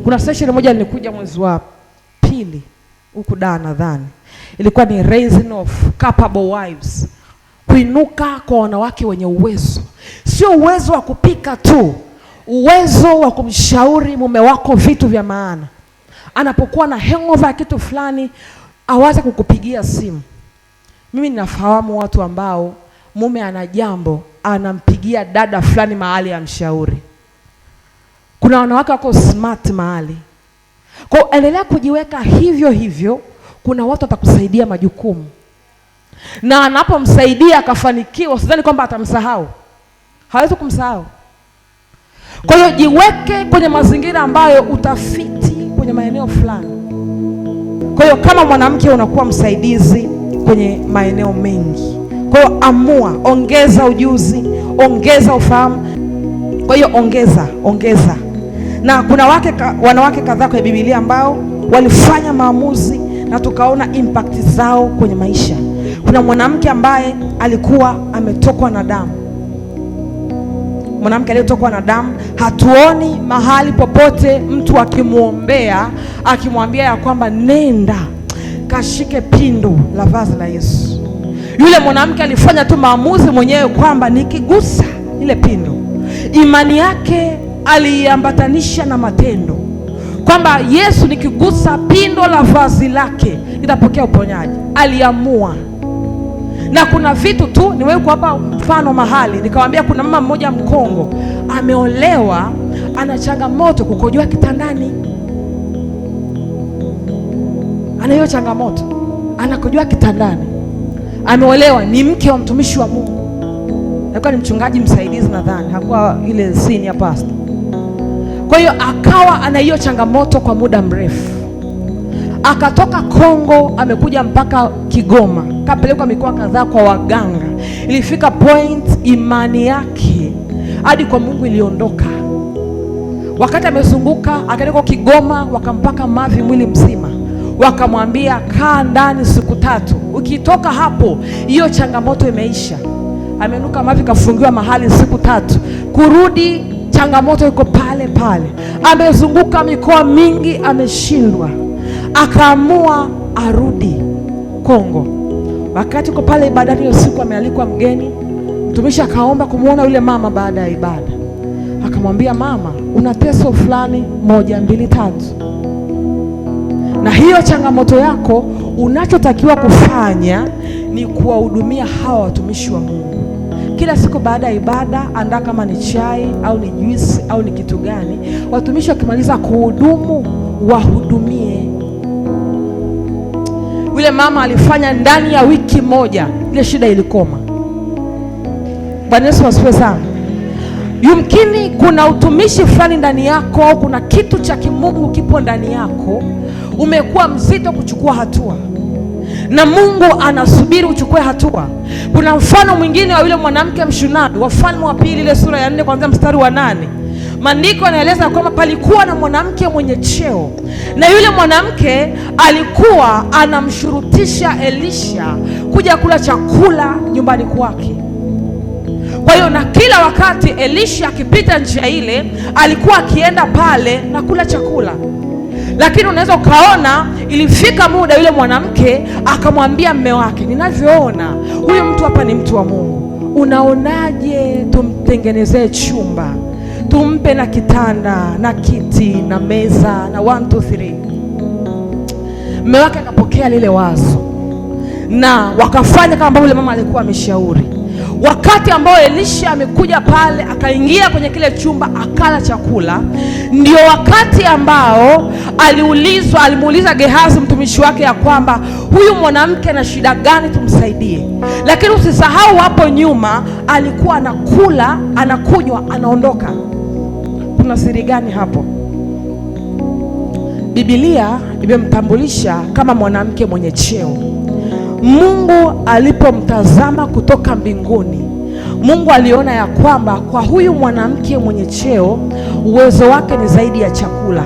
Kuna session moja nilikuja mwezi wa pili huku Dar, nadhani ilikuwa ni raising of capable wives. kuinuka kwa wanawake wenye uwezo. Sio uwezo wa kupika tu, uwezo wa kumshauri mume wako vitu vya maana. Anapokuwa na hangover ya kitu fulani, awaze kukupigia simu. Mimi ninafahamu watu ambao mume ana jambo, anampigia dada fulani mahali ya mshauri. Kuna wanawake wako smart mahali. Kwa endelea kujiweka hivyo hivyo, kuna watu watakusaidia majukumu. Na anapomsaidia akafanikiwa, usidhani kwamba atamsahau. Hawezi kumsahau. Kwa hiyo jiweke kwenye mazingira ambayo utafiti kwenye maeneo fulani. Kwa hiyo kama mwanamke unakuwa msaidizi kwenye maeneo mengi. Kwa hiyo amua, ongeza ujuzi, ongeza ufahamu. Kwa hiyo ongeza. Na kuna wanawake kadhaa kwa Biblia ambao walifanya maamuzi na tukaona impact zao kwenye maisha. Kuna mwanamke ambaye alikuwa ametokwa na damu. Mwanamke aliyetokwa na damu, hatuoni mahali popote mtu akimuombea, akimwambia ya kwamba nenda kashike pindo la vazi la Yesu. Yule mwanamke alifanya tu maamuzi mwenyewe kwamba nikigusa ile pindo. Imani yake aliambatanisha na matendo, kwamba Yesu nikigusa pindo la vazi lake nitapokea uponyaji. Aliamua. Na kuna vitu tu, niwewe hapa mfano mahali, nikamwambia kuna mama mmoja Mkongo, ameolewa, ana changamoto kukojoa kitandani. Ana hiyo changamoto, anakojoa kitandani. Ameolewa, ni mke wa mtumishi wa Mungu. Alikuwa ni mchungaji msaidizi nadhani, hakuwa ile senior pastor. Kwa hiyo akawa ana hiyo changamoto kwa muda mrefu. Akatoka Kongo, amekuja mpaka Kigoma, kapelekwa mikoa kadhaa kwa waganga. Ilifika point imani yake hadi kwa Mungu iliondoka. Wakati amezunguka, akaenda Kigoma, wakampaka mavi mwili mzima. Wakamwambia kaa ndani siku 3. Ukitoka hapo, hiyo changamoto imeisha. Amenuka mavi, kafungiwa mahali siku 3. Kurudi, changamoto iko pale pale. Amezunguka mikoa mingi, ameshindwa. Akaamua arudi Kongo. Wakati uko pale ibadani hiyo siku, amealikwa mgeni. Mtumishi akaomba kumuona yule mama baada ya ibada. Akamwambia, mama, una teso fulani 1, 2, 3. Na hiyo changamoto yako, unachotakiwa kufanya ni kuwahudumia hawa watumishi wa Mungu. Kila siku baada ya ibada, andaa kama ni chai au ni juisi au ni kitu gani. Watumishi wakimaliza kuhudumu, wahudumie. Yule mama alifanya ndani ya wiki moja, ile shida ilikoma. Bwana Yesu asifiwe sana. Yumkini kuna utumishi fulani ndani yako, au kuna kitu cha kimungu kipo ndani yako, umekuwa mzito kuchukua hatua, na Mungu anasubiri uchukue hatua. Kuna mfano mwingine wa yule mwanamke Mshunami, Wafalme wa 2 ile sura ya 4 kuanzia mstari wa 8. Maandiko yanaeleza kwamba palikuwa na mwanamke mwenye cheo, na yule mwanamke alikuwa anamshurutisha Elisha kuja kula chakula nyumbani kwake. Kwa hiyo na kila wakati Elisha akipita njia ile, alikuwa akienda pale na kula chakula. Lakini unaweza ukaona ilifika muda yule mwanamke akamwambia mume wake, ninavyoona huyu mtu hapa ni mtu wa Mungu, unaonaje tumtengenezee chumba, tumpe na kitanda na kiti na meza na 1 2 3. Mume wake akapokea lile wazo na wakafanya kama ambavyo yule mama alikuwa ameshauri. Wakati ambao Elisha amekuja pale, akaingia kwenye kile chumba, akala chakula, ndio wakati ambao alimuuliza Gehazi mtumishi wake ya kwamba huyu mwanamke na shida gani, tumsaidie. Lakini usisahau hapo nyuma alikuwa anakula, anakunywa, anaondoka. Kuna siri gani hapo? Biblia imemtambulisha kama mwanamke mwenye cheo. Mungu alipomtazama kutoka mbinguni, Mungu aliona ya kwamba kwa huyu mwanamke mwenye cheo, uwezo wake ni zaidi ya chakula.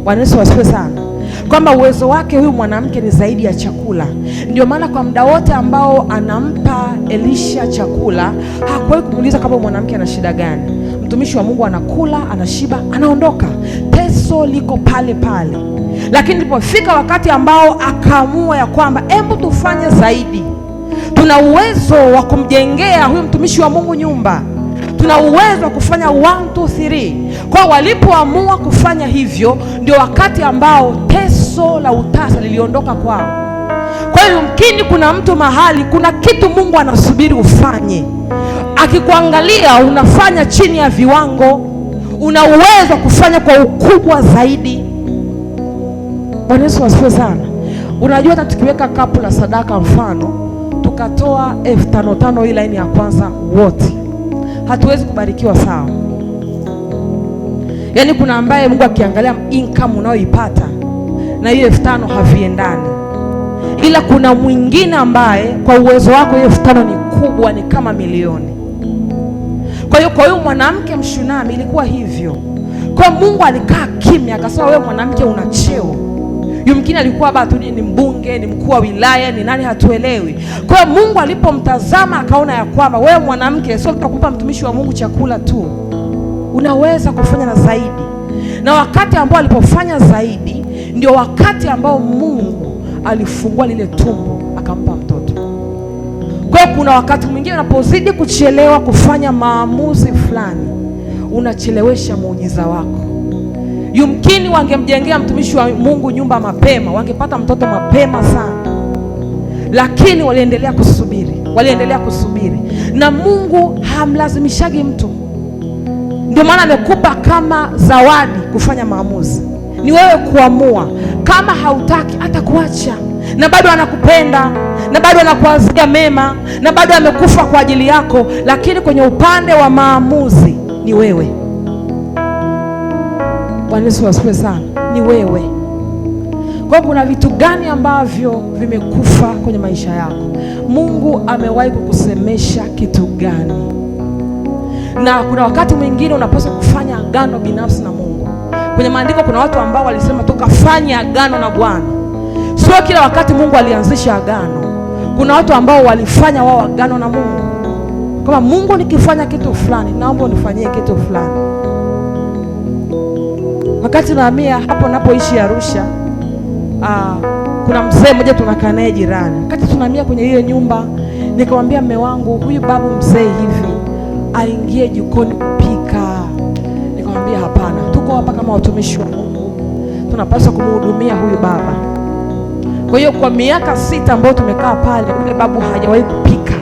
Bwana Yesu asifiwe sana. Kwamba uwezo wake huyu mwanamke ni zaidi ya chakula. Ndio maana kwa muda wote ambao anampa Elisha chakula, hakuwahi kumuuliza kama mwanamke ana shida gani. Mtumishi wa Mungu anakula, anashiba, anaondoka. Teso liko pale pale. Lakini ilipofika wakati ambao akaamua ya kwamba hebu tufanye zaidi, tuna uwezo wa kumjengea huyu mtumishi wa Mungu nyumba. Tuna uwezo wa kufanya 1 2 3. Kwa walipoamua kufanya hivyo, ndio wakati ambao teso la utasa liliondoka kwao. Kwa hiyo yumkini kuna mtu mahali, kuna kitu Mungu anasubiri ufanye. Akikuangalia unafanya chini ya viwango, una uwezo kufanya kwa ukubwa zaidi. Bwana Yesu asifiwe sana. Unajua hata tukiweka kapu la sadaka, mfano tukatoa 5,500 hii laini ya kwanza wote, hatuwezi kubarikiwa sawa. Yaani kuna ambaye Mungu akiangalia income unayoipata na hiyo 5,000 haviendani. Ila kuna mwingine ambaye kwa uwezo wako hiyo 5,000 ni kubwa, ni kama milioni. Kwa hiyo mwanamke Mshunami ilikuwa hivyo. Kwa Mungu alikaa kimya akasema, wewe mwanamke una cheo. Yumkini alikuwa bado ni mbunge, ni mkuu wa wilaya, ni nani hatuelewi. Kwa hiyo Mungu alipomtazama akaona ya kwamba wewe mwanamke sio tutakupa mtumishi wa Mungu chakula tu, unaweza kufanya na zaidi. Na wakati ambao alipofanya zaidi, ndio wakati ambao Mungu alifungua lile tumbo akampa mtoto. Kwa hiyo kuna wakati mwingine unapozidi kuchelewa kufanya maamuzi fulani, unachelewesha muujiza wako. Yumkini wangemjengea mtumishi wa Mungu nyumba mapema, wangepata mtoto mapema sana, lakini waliendelea kusubiri. Na Mungu hamlazimishagi mtu. Ndio maana amekupa kama zawadi kufanya maamuzi. Ni wewe kuamua. Kama hautaki atakuacha, na bado anakupenda, na bado anakuazia mema, na bado amekufa kwa ajili yako, lakini kwenye upande wa maamuzi ni wewe. Bwana Yesu asifiwe sana. Ni wewe. Kwa kuna vitu gani ambavyo vimekufa kwenye maisha yako? Mungu amewahi kukusemesha kitu gani? Na kuna wakati mwingine unapaswa kufanya agano binafsi na Mungu. Kwenye maandiko kuna watu ambao walisema tukafanya agano na Bwana. Sio kila wakati Mungu alianzisha agano. Kuna watu ambao walifanya wao agano na Mungu. Kama Mungu nikifanya kitu fulani, naomba unifanyie kitu fulani. Wakati nahamia hapo napoishi Arusha, kuna mzee mmoja tunakaa naye jirani. Wakati tunahamia kwenye hiyo nyumba, nikamwambia mume wangu, huyu babu mzee hivi aingie jikoni kupika. Nikamwambia hapana, tuko hapa kama watumishi wa Mungu, tunapaswa kumhudumia huyu baba. Kwa hiyo kwa miaka 6 ambayo tumekaa pale, yule babu hajawahi kupika.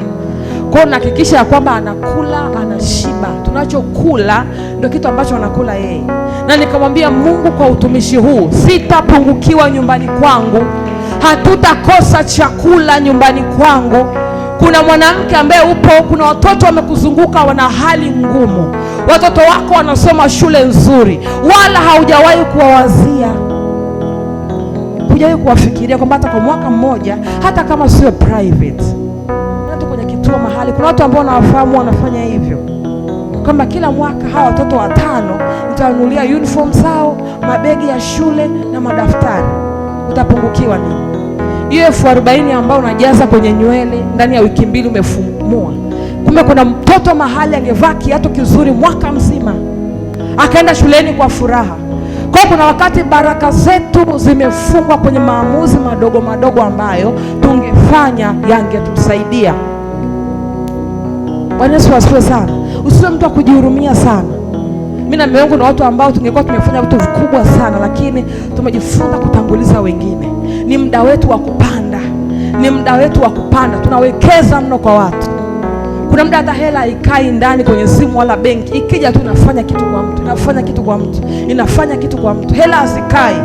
Kwa hiyo nahakikisha kwamba anakula, anashiba. Tunachokula ndio kitu ambacho anakula yeye. Na nikamwambia Mungu, kwa utumishi huu sitapungukiwa nyumbani kwangu, hatutakosa chakula nyumbani kwangu. Kuna mwanamke ambaye upo, kuna watoto wamekuzunguka wana hali ngumu, watoto wako wanasoma shule nzuri, wala haujawahi kuwawazia, hujawahi kuwafikiria kwamba hata kwa mwaka mmoja, hata kama sio private, hata kwenye kituo mahali. Kuna watu ambao wanawafahamu wanafanya hivyo, kwamba kila mwaka hawa watoto 5 nitawanunulia uniform zao, mabegi ya shule na madaftari. Utapungukiwa nini? Hiyo 40,000 ambao unajaza kwenye nywele, ndani ya wiki 2 umefumua. Kumbe kuna mtoto mahali angevaa kiatu kizuri mwaka mzima, akaenda shuleni kwa furaha. Kwa kuna wakati baraka zetu zimefungwa kwenye maamuzi madogo madogo ambayo tungefanya yangetusaidia. Bwana Yesu asifiwe sana. Usiwe mtu wa kujihurumia sana. Mimi na miongo na watu ambao tungekuwa tumefanya vitu vikubwa sana, lakini tumejifunza kutanguliza wengine. Ni muda wetu wa kupanda. Tunawekeza mno kwa watu. Kuna muda hata hela haikai ndani kwenye simu wala benki. Ikija tu inafanya kitu kwa mtu. Hela hazikai.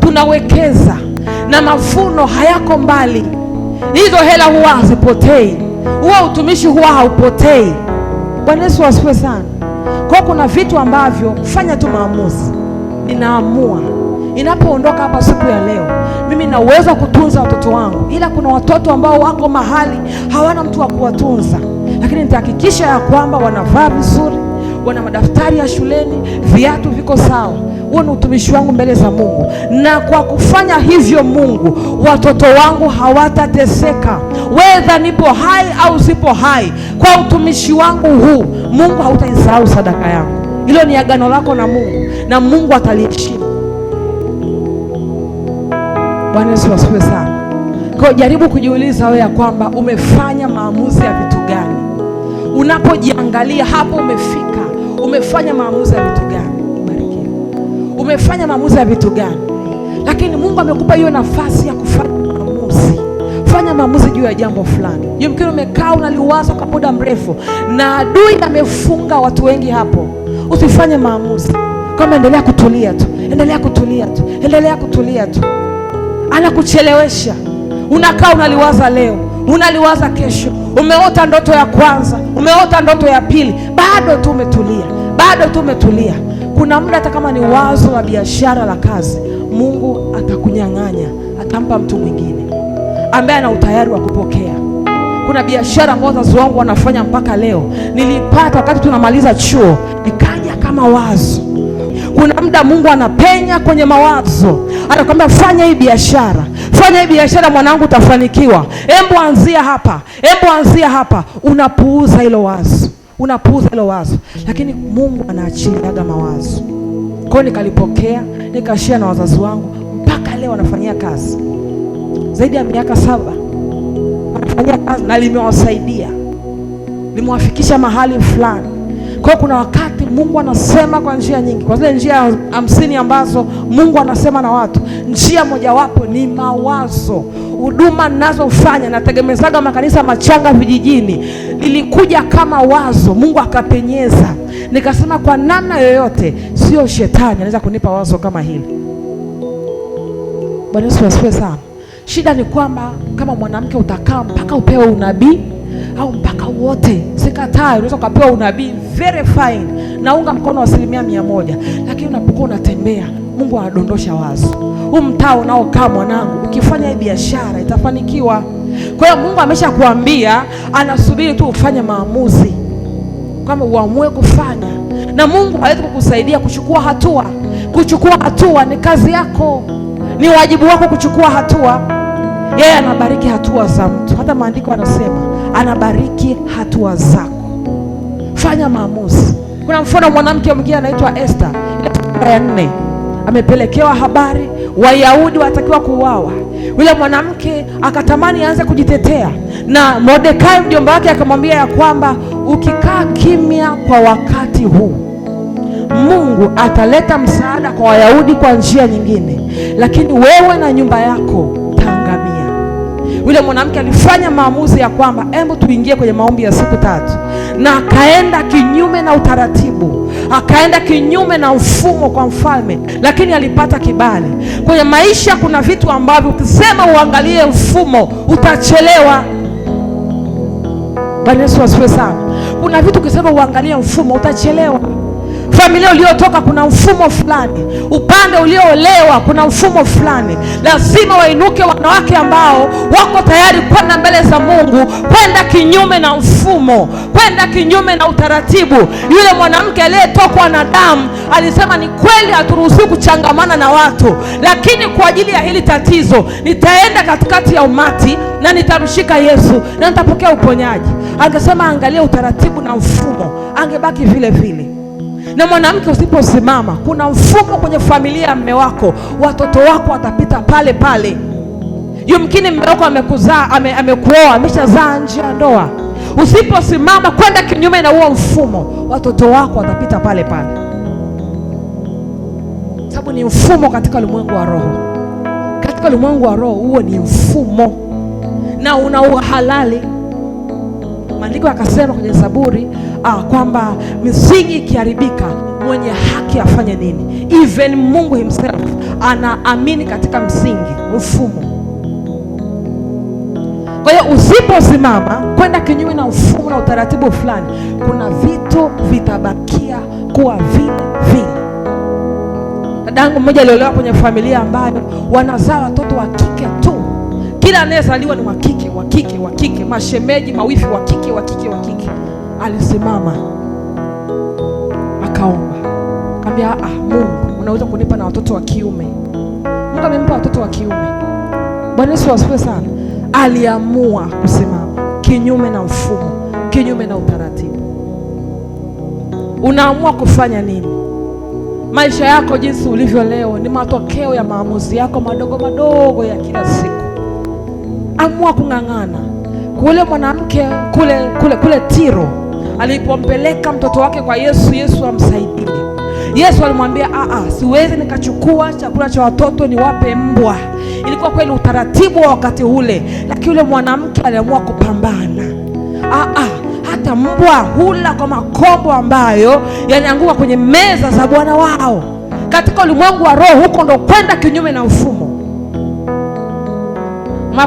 Tunawekeza na mavuno hayako mbali. Hizo hela huwa hazipotei. Huwa utumishi huwa haupotei. Bwana Yesu asifiwe sana. Kwa kuna vitu ambavyo fanya tu maamuzi. Ninaamua inapoondoka hapa siku ya leo, mimi na uwezo wa kutunza watoto wangu, ila kuna watoto ambao wako mahali hawana mtu wa kuwatunza, lakini nitahakikisha ya kwamba wanavaa vizuri, wana madaftari ya shuleni, viatu viko sawa. Huo ni utumishi wangu mbele za Mungu, na kwa kufanya hivyo Mungu, watoto wangu hawatateseka, whether nipo hai au sipo hai. Kwa utumishi wangu huu, Mungu hautaisahau sadaka yangu. Hilo ni agano lako na Mungu, na Mungu ataliheshimu. Bwana Yesu asifiwe sana. Kwa jaribu kujiuliza wewe ya kwamba umefanya maamuzi ya vitu gani. Unapojiangalia hapo umefika, umefanya maamuzi ya vitu gani? Barikiwe. Umefanya maamuzi ya vitu gani? Lakini Mungu amekupa hiyo nafasi ya kufanya maamuzi. Fanya maamuzi juu ya jambo fulani. Yumkini umekaa unaliwaza kwa muda mrefu na adui amefunga watu wengi hapo. Usifanye maamuzi. Kama endelea kutulia tu, endelea kutulia tu, endelea kutulia tu. Anakuchelewesha. Unakaa unaliwaza leo, unaliwaza kesho. Umeota ndoto ya kwanza, umeota ndoto ya pili, bado tu umetulia, bado tu umetulia. Kuna muda hata kama ni wazo la biashara, la kazi, Mungu atakunyang'anya, atampa mtu mwingine ambaye ana utayari wa kupokea. Kuna biashara ambazo wazazi wangu wanafanya mpaka leo, nilipata wakati tunamaliza chuo, ikaja kama wazo. Kuna muda Mungu anapenya kwenye mawazo, anakuambia fanya hii biashara, fanya hii biashara mwanangu, utafanikiwa. Hebu anzia hapa, hebu anzia hapa. Unapuuza hilo wazo, unapuuza hilo wazo, lakini Mungu anaachiliaga mawazo. Kwa hiyo nikalipokea, nikashia na wazazi wangu, mpaka leo wanafanyia kazi zaidi ya miaka 7 wanafanyia kazi, na limewasaidia, limewafikisha mahali fulani. Kwa hiyo kuna wakati Mungu anasema kwa njia nyingi, kwa zile njia 50 ambazo Mungu anasema na watu, njia mojawapo ni mawazo. Huduma ninazofanya nategemezaga makanisa machanga vijijini, ilikuja kama wazo, Mungu akapenyeza, nikasema kwa namna yoyote, sio shetani anaweza kunipa wazo kama hili. Bwana Yesu asifiwe sana. Shida ni kwamba kama mwanamke utakaa mpaka upewe unabii au mpaka wote, sikatai, unaweza kupewa unabii very fine, naunga mkono 100%, lakini unapokuwa unatembea, Mungu anadondosha wazo. Mtaa unaokaa mwanangu, ukifanya hii biashara itafanikiwa. Kwa hiyo Mungu ameshakuambia, anasubiri tu ufanye maamuzi, kama uamue kufanya, na Mungu hawezi kukusaidia kuchukua hatua. Kuchukua hatua ni kazi yako, ni wajibu wako kuchukua hatua. Yeye anabariki hatua za mtu. Hata maandiko yanasema anabariki hatua zako. Fanya maamuzi. Kuna mfano mwanamke mwingine anaitwa Esther, ile sura ya 4. Amepelekewa habari Wayahudi watakiwa kuuawa. Yule mwanamke akatamani aanze kujitetea, na Mordekai mjomba wake akamwambia ya kwamba ukikaa kimya kwa wakati huu, Mungu ataleta msaada kwa Wayahudi kwa njia nyingine, lakini wewe na nyumba yako taangamia. Yule mwanamke alifanya maamuzi ya kwamba hebu tuingie kwenye maombi ya siku 3, na akaenda kinyume na utaratibu, akaenda kinyume na mfumo kwa mfalme, lakini alipata kibali. Kwenye maisha kuna vitu ambavyo ukisema uangalie mfumo utachelewa. Bwana Yesu asifiwe sana. Kuna vitu ukisema uangalie mfumo utachelewa. Familia uliotoka kuna mfumo fulani, upande ulioolewa kuna mfumo fulani. Lazima wainuke wanawake ambao wako tayari kwenda mbele za Mungu, kwenda kinyume na mfumo, kwenda kinyume na utaratibu. Yule mwanamke aliyetokwa na damu alisema, ni kweli haturuhusiwi kuchangamana na watu, lakini kwa ajili ya hili tatizo nitaenda katikati ya umati na nitamshika Yesu na nitapokea uponyaji. Angesema angalia utaratibu na mfumo, angebaki vile vile. Na mwanamke usiposimama, kuna mfumo kwenye familia ya mume wako, watoto wako watapita pale pale. Yumkini mume wako amekuzaa, amekuoa, ameshazaa nje ya ndoa. Usiposimama kwenda kinyume na huo mfumo, watoto wako watapita pale pale, sababu ni mfumo katika ulimwengu wa roho. Katika ulimwengu wa roho huo ni mfumo na una uhalali. Maandiko yakasema kwenye Zaburi kwamba misingi ikiharibika mwenye haki afanye nini? Even Mungu himself anaamini katika msingi, mfumo. Kwa hiyo usiposimama kwenda kinyume na mfumo na utaratibu fulani, kuna vitu vitabakia kuwa vile vile. Dadangu mmoja aliolewa kwenye familia ambayo wanazaa watoto wa kike tu. Kila anayezaliwa ni wa kike, wa kike, wa kike, mashemeji, mawifi wa kike, wa kike, wa kike. Alisimama akaomba, akamwambia Mungu, unaweza kunipa na watoto wa kiume. Mungu amempa watoto wa kiume. Bwana Yesu asifiwe sana. Aliamua kusimama kinyume na mfumo, kinyume na utaratibu. Unaamua kufanya nini? Maisha yako jinsi ulivyo leo ni matokeo ya maamuzi yako madogo madogo ya kila siku. amua kung'ang'ana. Kule mwanamke kule Tiro alipompeleka mtoto wake kwa Yesu, Yesu amsaidie. Yesu alimwambia siwezi nikachukua chakula cha watoto niwape mbwa. Ilikuwa kweli utaratibu wa wakati ule, lakini yule mwanamke aliamua kupambana. Hata mbwa hula kwa makombo ambayo yanaanguka kwenye meza za bwana wao. Katika ulimwengu wa roho, huko ndo kwenda kinyume na mfumo.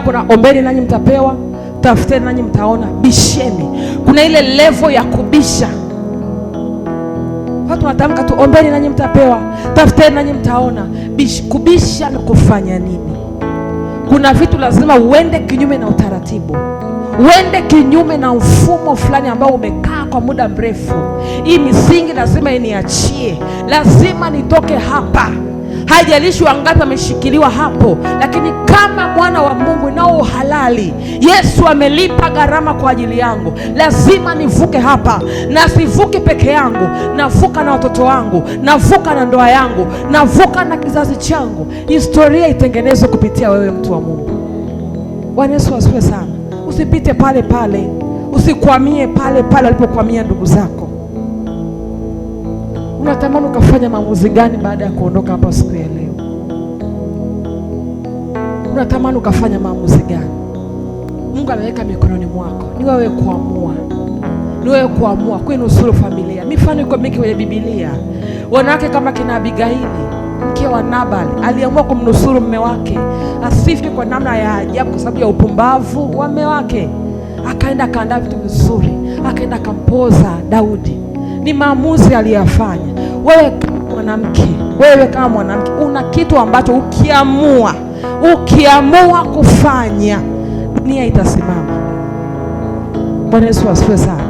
Kuna ombeni nanyi mtapewa, tafuteni nanyi mtaona, bisheni. Kuna ile level ya kubisha. Watu wanatamka tu ombeni nanyi mtapewa, tafuteni nanyi mtaona. Kubisha ni kufanya nini? Kuna vitu lazima uende kinyume na utaratibu, uende kinyume na mfumo fulani ambao umekaa kwa muda mrefu. Hii misingi lazima iniachie, lazima nitoke hapa. Haijalishi wangapi wameshikiliwa hapo, lakini kama mwana wa Mungu nao halali, Yesu amelipa gharama kwa ajili yangu, lazima nivuke hapa. Na sivuki peke yangu, navuka na watoto wangu, navuka na ndoa yangu, navuka na kizazi changu. Historia itengenezwe kupitia wewe, mtu wa Mungu. Bwana Yesu asifiwe sana. Usipite pale pale, usikwamie pale pale walipokwamia ndugu zako. Unatamani ukafanya maamuzi gani baada ya kuondoka hapa siku ya leo? Unatamani ukafanya maamuzi gani? Mungu ameweka mikononi mwako, ni wewe kuamua. Ni wewe kuamua kuinusuru familia. Mifano iko mingi kwenye Biblia. Wanawake kama kina Abigaili, mke wa Nabali, aliamua kumnusuru mume wake asife kwa namna ya ajabu kwa sababu ya upumbavu wa mume wake. Akaenda akaandaa vitu vizuri, akaenda akampoza Daudi. Ni maamuzi aliyofanya. Wewe kama mwanamke, una kitu ambacho ukiamua kufanya, dunia itasimama. Bwana Yesu asifiwe sana.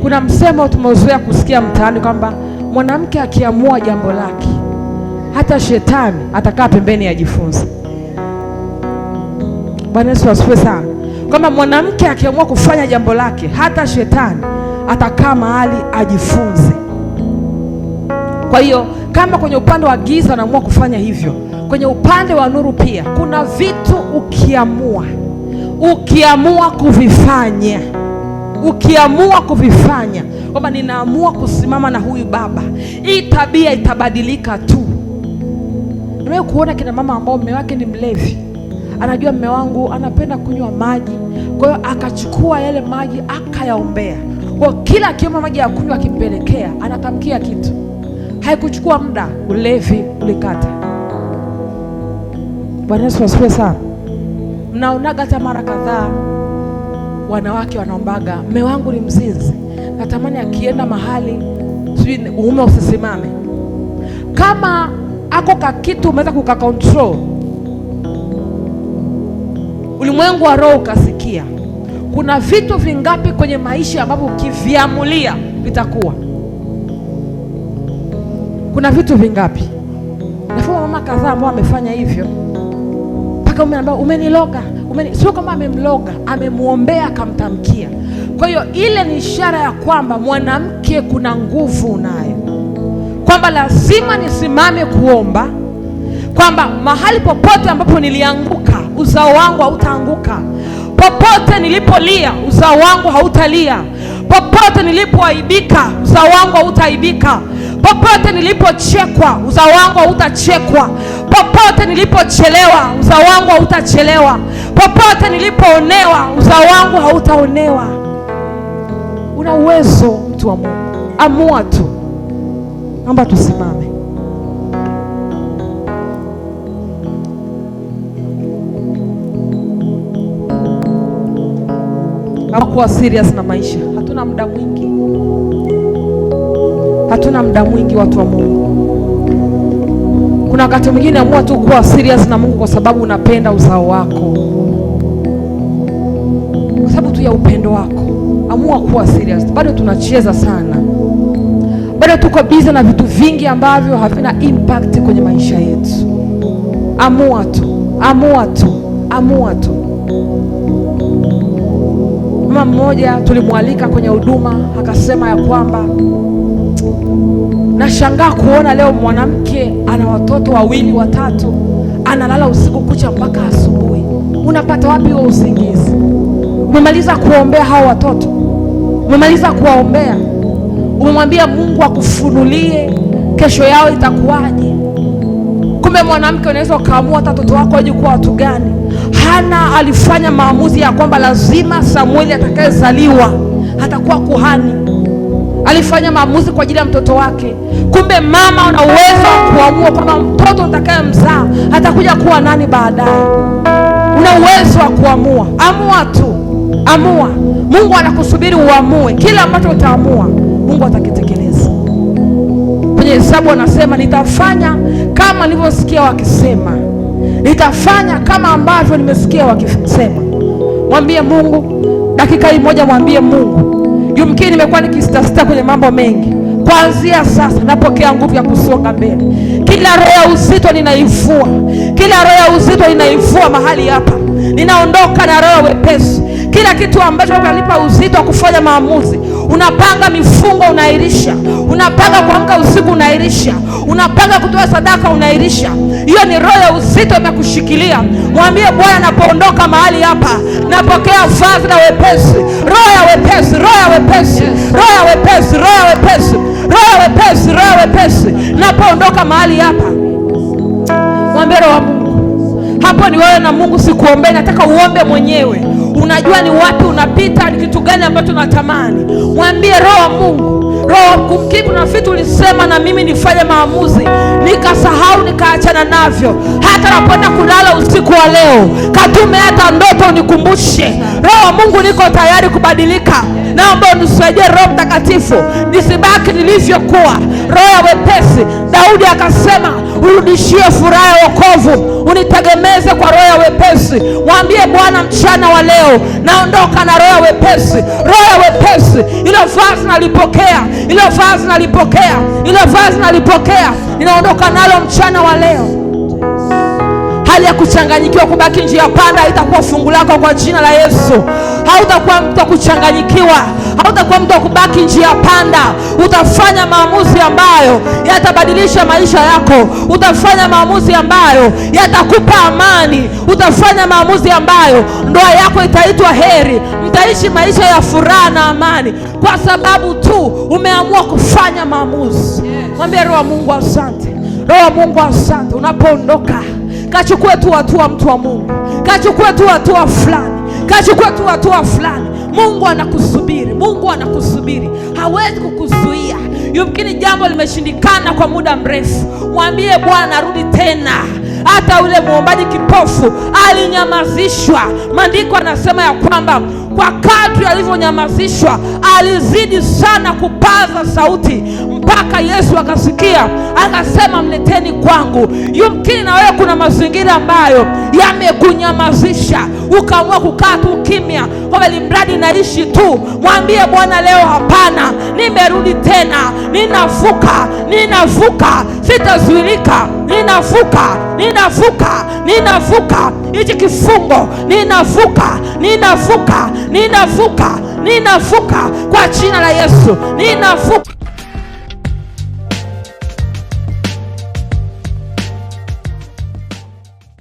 Kuna msemo tumezoea kusikia mtaani kwamba mwanamke akiamua jambo lake, hata shetani atakaa pembeni ajifunze. Bwana Yesu asifiwe sana. Kwamba mwanamke akiamua kufanya jambo lake, hata shetani atakaa mahali ajifunze. Kwa hiyo kama kwenye upande wa giza anaamua kufanya hivyo, kwenye upande wa nuru pia kuna vitu ukiamua kuvifanya, kwamba ninaamua kusimama na huyu baba, hii tabia itabadilika tu. Nimewahi kuona kina mama ambao mume wake ni mlevi, anajua mume wangu anapenda kunywa maji, kwa hiyo akachukua yale maji akayaombea. Kwa kila akiomba maji ya kunywa akimpelekea, anatamkia kitu. Haikuchukua muda, ulevi ulikata. Bwana Yesu asifiwe sana. Mnaonaga hata mara kadhaa wanawake wanaombaga, mume wangu ni mzinzi, natamani akienda mahali sijui uume usisimame. Kama ako ka kitu umeweza kukakontrol, ulimwengu wa roho ukasikia, kuna vitu vingapi kwenye maisha ambavyo ukiviamulia vitakuwa? Kuna vitu vingapi? Nafahamu mama kadhaa ambao amefanya hivyo, mpaka umeambia umeniloga. Sio kama amemloga, amemuombea akamtamkia. Kwa hiyo ile ni ishara ya kwamba mwanamke kuna nguvu nayo, kwamba lazima nisimame kuomba, kwamba mahali popote ambapo nilianguka uzao wangu hautaanguka, popote nilipolia uzao wangu hautalia, popote nilipoaibika uzao wangu hautaaibika, popote nilipochekwa uzao wangu hautachekwa, popote nilipochelewa uzao wangu hautachelewa, popote nilipoonewa uzao wangu hautaonewa. Una uwezo, mtu wa Mungu, amua tu. Naomba tusimame. Kuwa serious na maisha. Hatuna muda mwingi, watu wa Mungu. Kuna wakati mwingine amua tu kuwa serious na Mungu kwa sababu unapenda uzao wako, kwa sababu tu ya upendo wako. Amua kuwa serious. Bado tunacheza sana, bado tuko busy na vitu vingi ambavyo havina impact kwenye maisha yetu. Amua tu. Mama mmoja tulimwalika kwenye huduma, akasema ya kwamba nashangaa kuona leo mwanamke ana watoto 2 3, analala usiku kucha mpaka asubuhi. unapata wapi huo usingizi? Umemaliza kuombea hao watoto, umemaliza kuwaombea, umemwambia Mungu akufunulie kesho yao itakuwaje. Kumbe mwanamke, unaweza ukaamua hata watoto wako waje kuwa watu gani. Hana alifanya maamuzi ya kwamba lazima Samueli atakayezaliwa atakuwa kuhani. Alifanya maamuzi kwa ajili ya mtoto wake. Kumbe mama, una uwezo wa kuamua kwamba mtoto utakayemzaa atakuja kuwa nani baadaye. Una uwezo wa kuamua. Amua tu, amua. Mungu anakusubiri uamue. Kila ambacho utaamua Mungu atakitekeleza. Kwenye Hesabu anasema, nitafanya kama nilivyosikia wakisema, nitafanya kama ambavyo nimesikia wakisema. Mwambie Mungu dakika hii moja, mwambie Mungu, yumkini nimekuwa nikisitasita kwenye mambo mengi. Kuanzia sasa napokea nguvu ya kusonga mbele. Kila roho ya uzito ninaivua, kila roho ya uzito ninaivua mahali hapa. Ninaondoka na roho ya wepesi. Kila kitu ambacho kinanipa uzito wa kufanya maamuzi, unapanga mifungo unairisha, unapanga kuamka usiku unairisha, unapanga kutoa sadaka unairisha. Hiyo ni roho ya uzito imekushikilia. Mwambie Bwana, napoondoka mahali hapa napokea vazi la wepesi, roho ya wepesi, roho ya wepesi, roho ya wepesi, roho ya wepesi, roho ya wepesi, roho ya wepesi. Napoondoka mahali hapa, mwambie Roho wa Mungu. Hapo ni wewe na Mungu, sikuombee, nataka uombe mwenyewe. Unajua ni wapi unapita, ni kitu gani ambacho unatamani. Mwambie Roho wa Mungu, Roho, kumkini kuna vitu ulisema na mimi nifanye maamuzi nikasahau, nikaachana navyo. Hata napoenda kulala usiku wa leo, katume hata ndoto unikumbushe. Roho wa Mungu, niko tayari kubadilika. Naomba unisaidie Roho Mtakatifu, nisibaki nilivyokuwa. Roho ya wepesi. Daudi akasema, urudishie furaha ya wokovu, unitegemeze kwa roho ya wepesi. Mwambie Bwana, mchana wa leo naondoka na roho ya wepesi, roho ya wepesi. Ile vazi nalipokea, ile vazi nalipokea, ile vazi nalipokea. Ninaondoka nalo mchana wa leo. Hali ya kuchanganyikiwa, kubaki njia panda haitakuwa fungu lako kwa jina la Yesu. Hautakuwa mtu wa kuchanganyikiwa, hautakuwa mtu wa kubaki njia panda. Utafanya maamuzi ambayo yatabadilisha maisha yako. Utafanya maamuzi ambayo yatakupa amani. Utafanya maamuzi ambayo ndoa yako itaitwa heri. Mtaishi maisha ya furaha na amani kwa sababu tu umeamua kufanya maamuzi. Mwambie Roho wa Mungu asante. Roho wa Mungu asante. Unapoondoka, kachukue tu hatua, mtu wa Mungu, kachukue tu hatua fulani, kachukue tu hatua fulani. Mungu anakusubiri, Mungu anakusubiri, hawezi kukuzuia. Yumkini jambo limeshindikana kwa muda mrefu. Mwambie Bwana, rudi tena. Hata ule muombaji kipofu alinyamazishwa. Maandiko anasema ya kwamba kwa kadri alivyonyamazishwa alizidi sana kupaza sauti mpaka Yesu akasikia, akasema, mleteni kwangu. Yumkini na wewe kuna mazingira ambayo yamekunyamazisha, ukaamua kukaa tu kimya, kwa mradi naishi tu. Mwambie Bwana leo, hapana, nimerudi tena, ninavuka, ninavuka, sitazuilika, ninavuka, ninavuka, ninavuka hichi kifungo, ninavuka, ninavuka, ninavuka, ninavuka kwa jina la Yesu, ninavuka.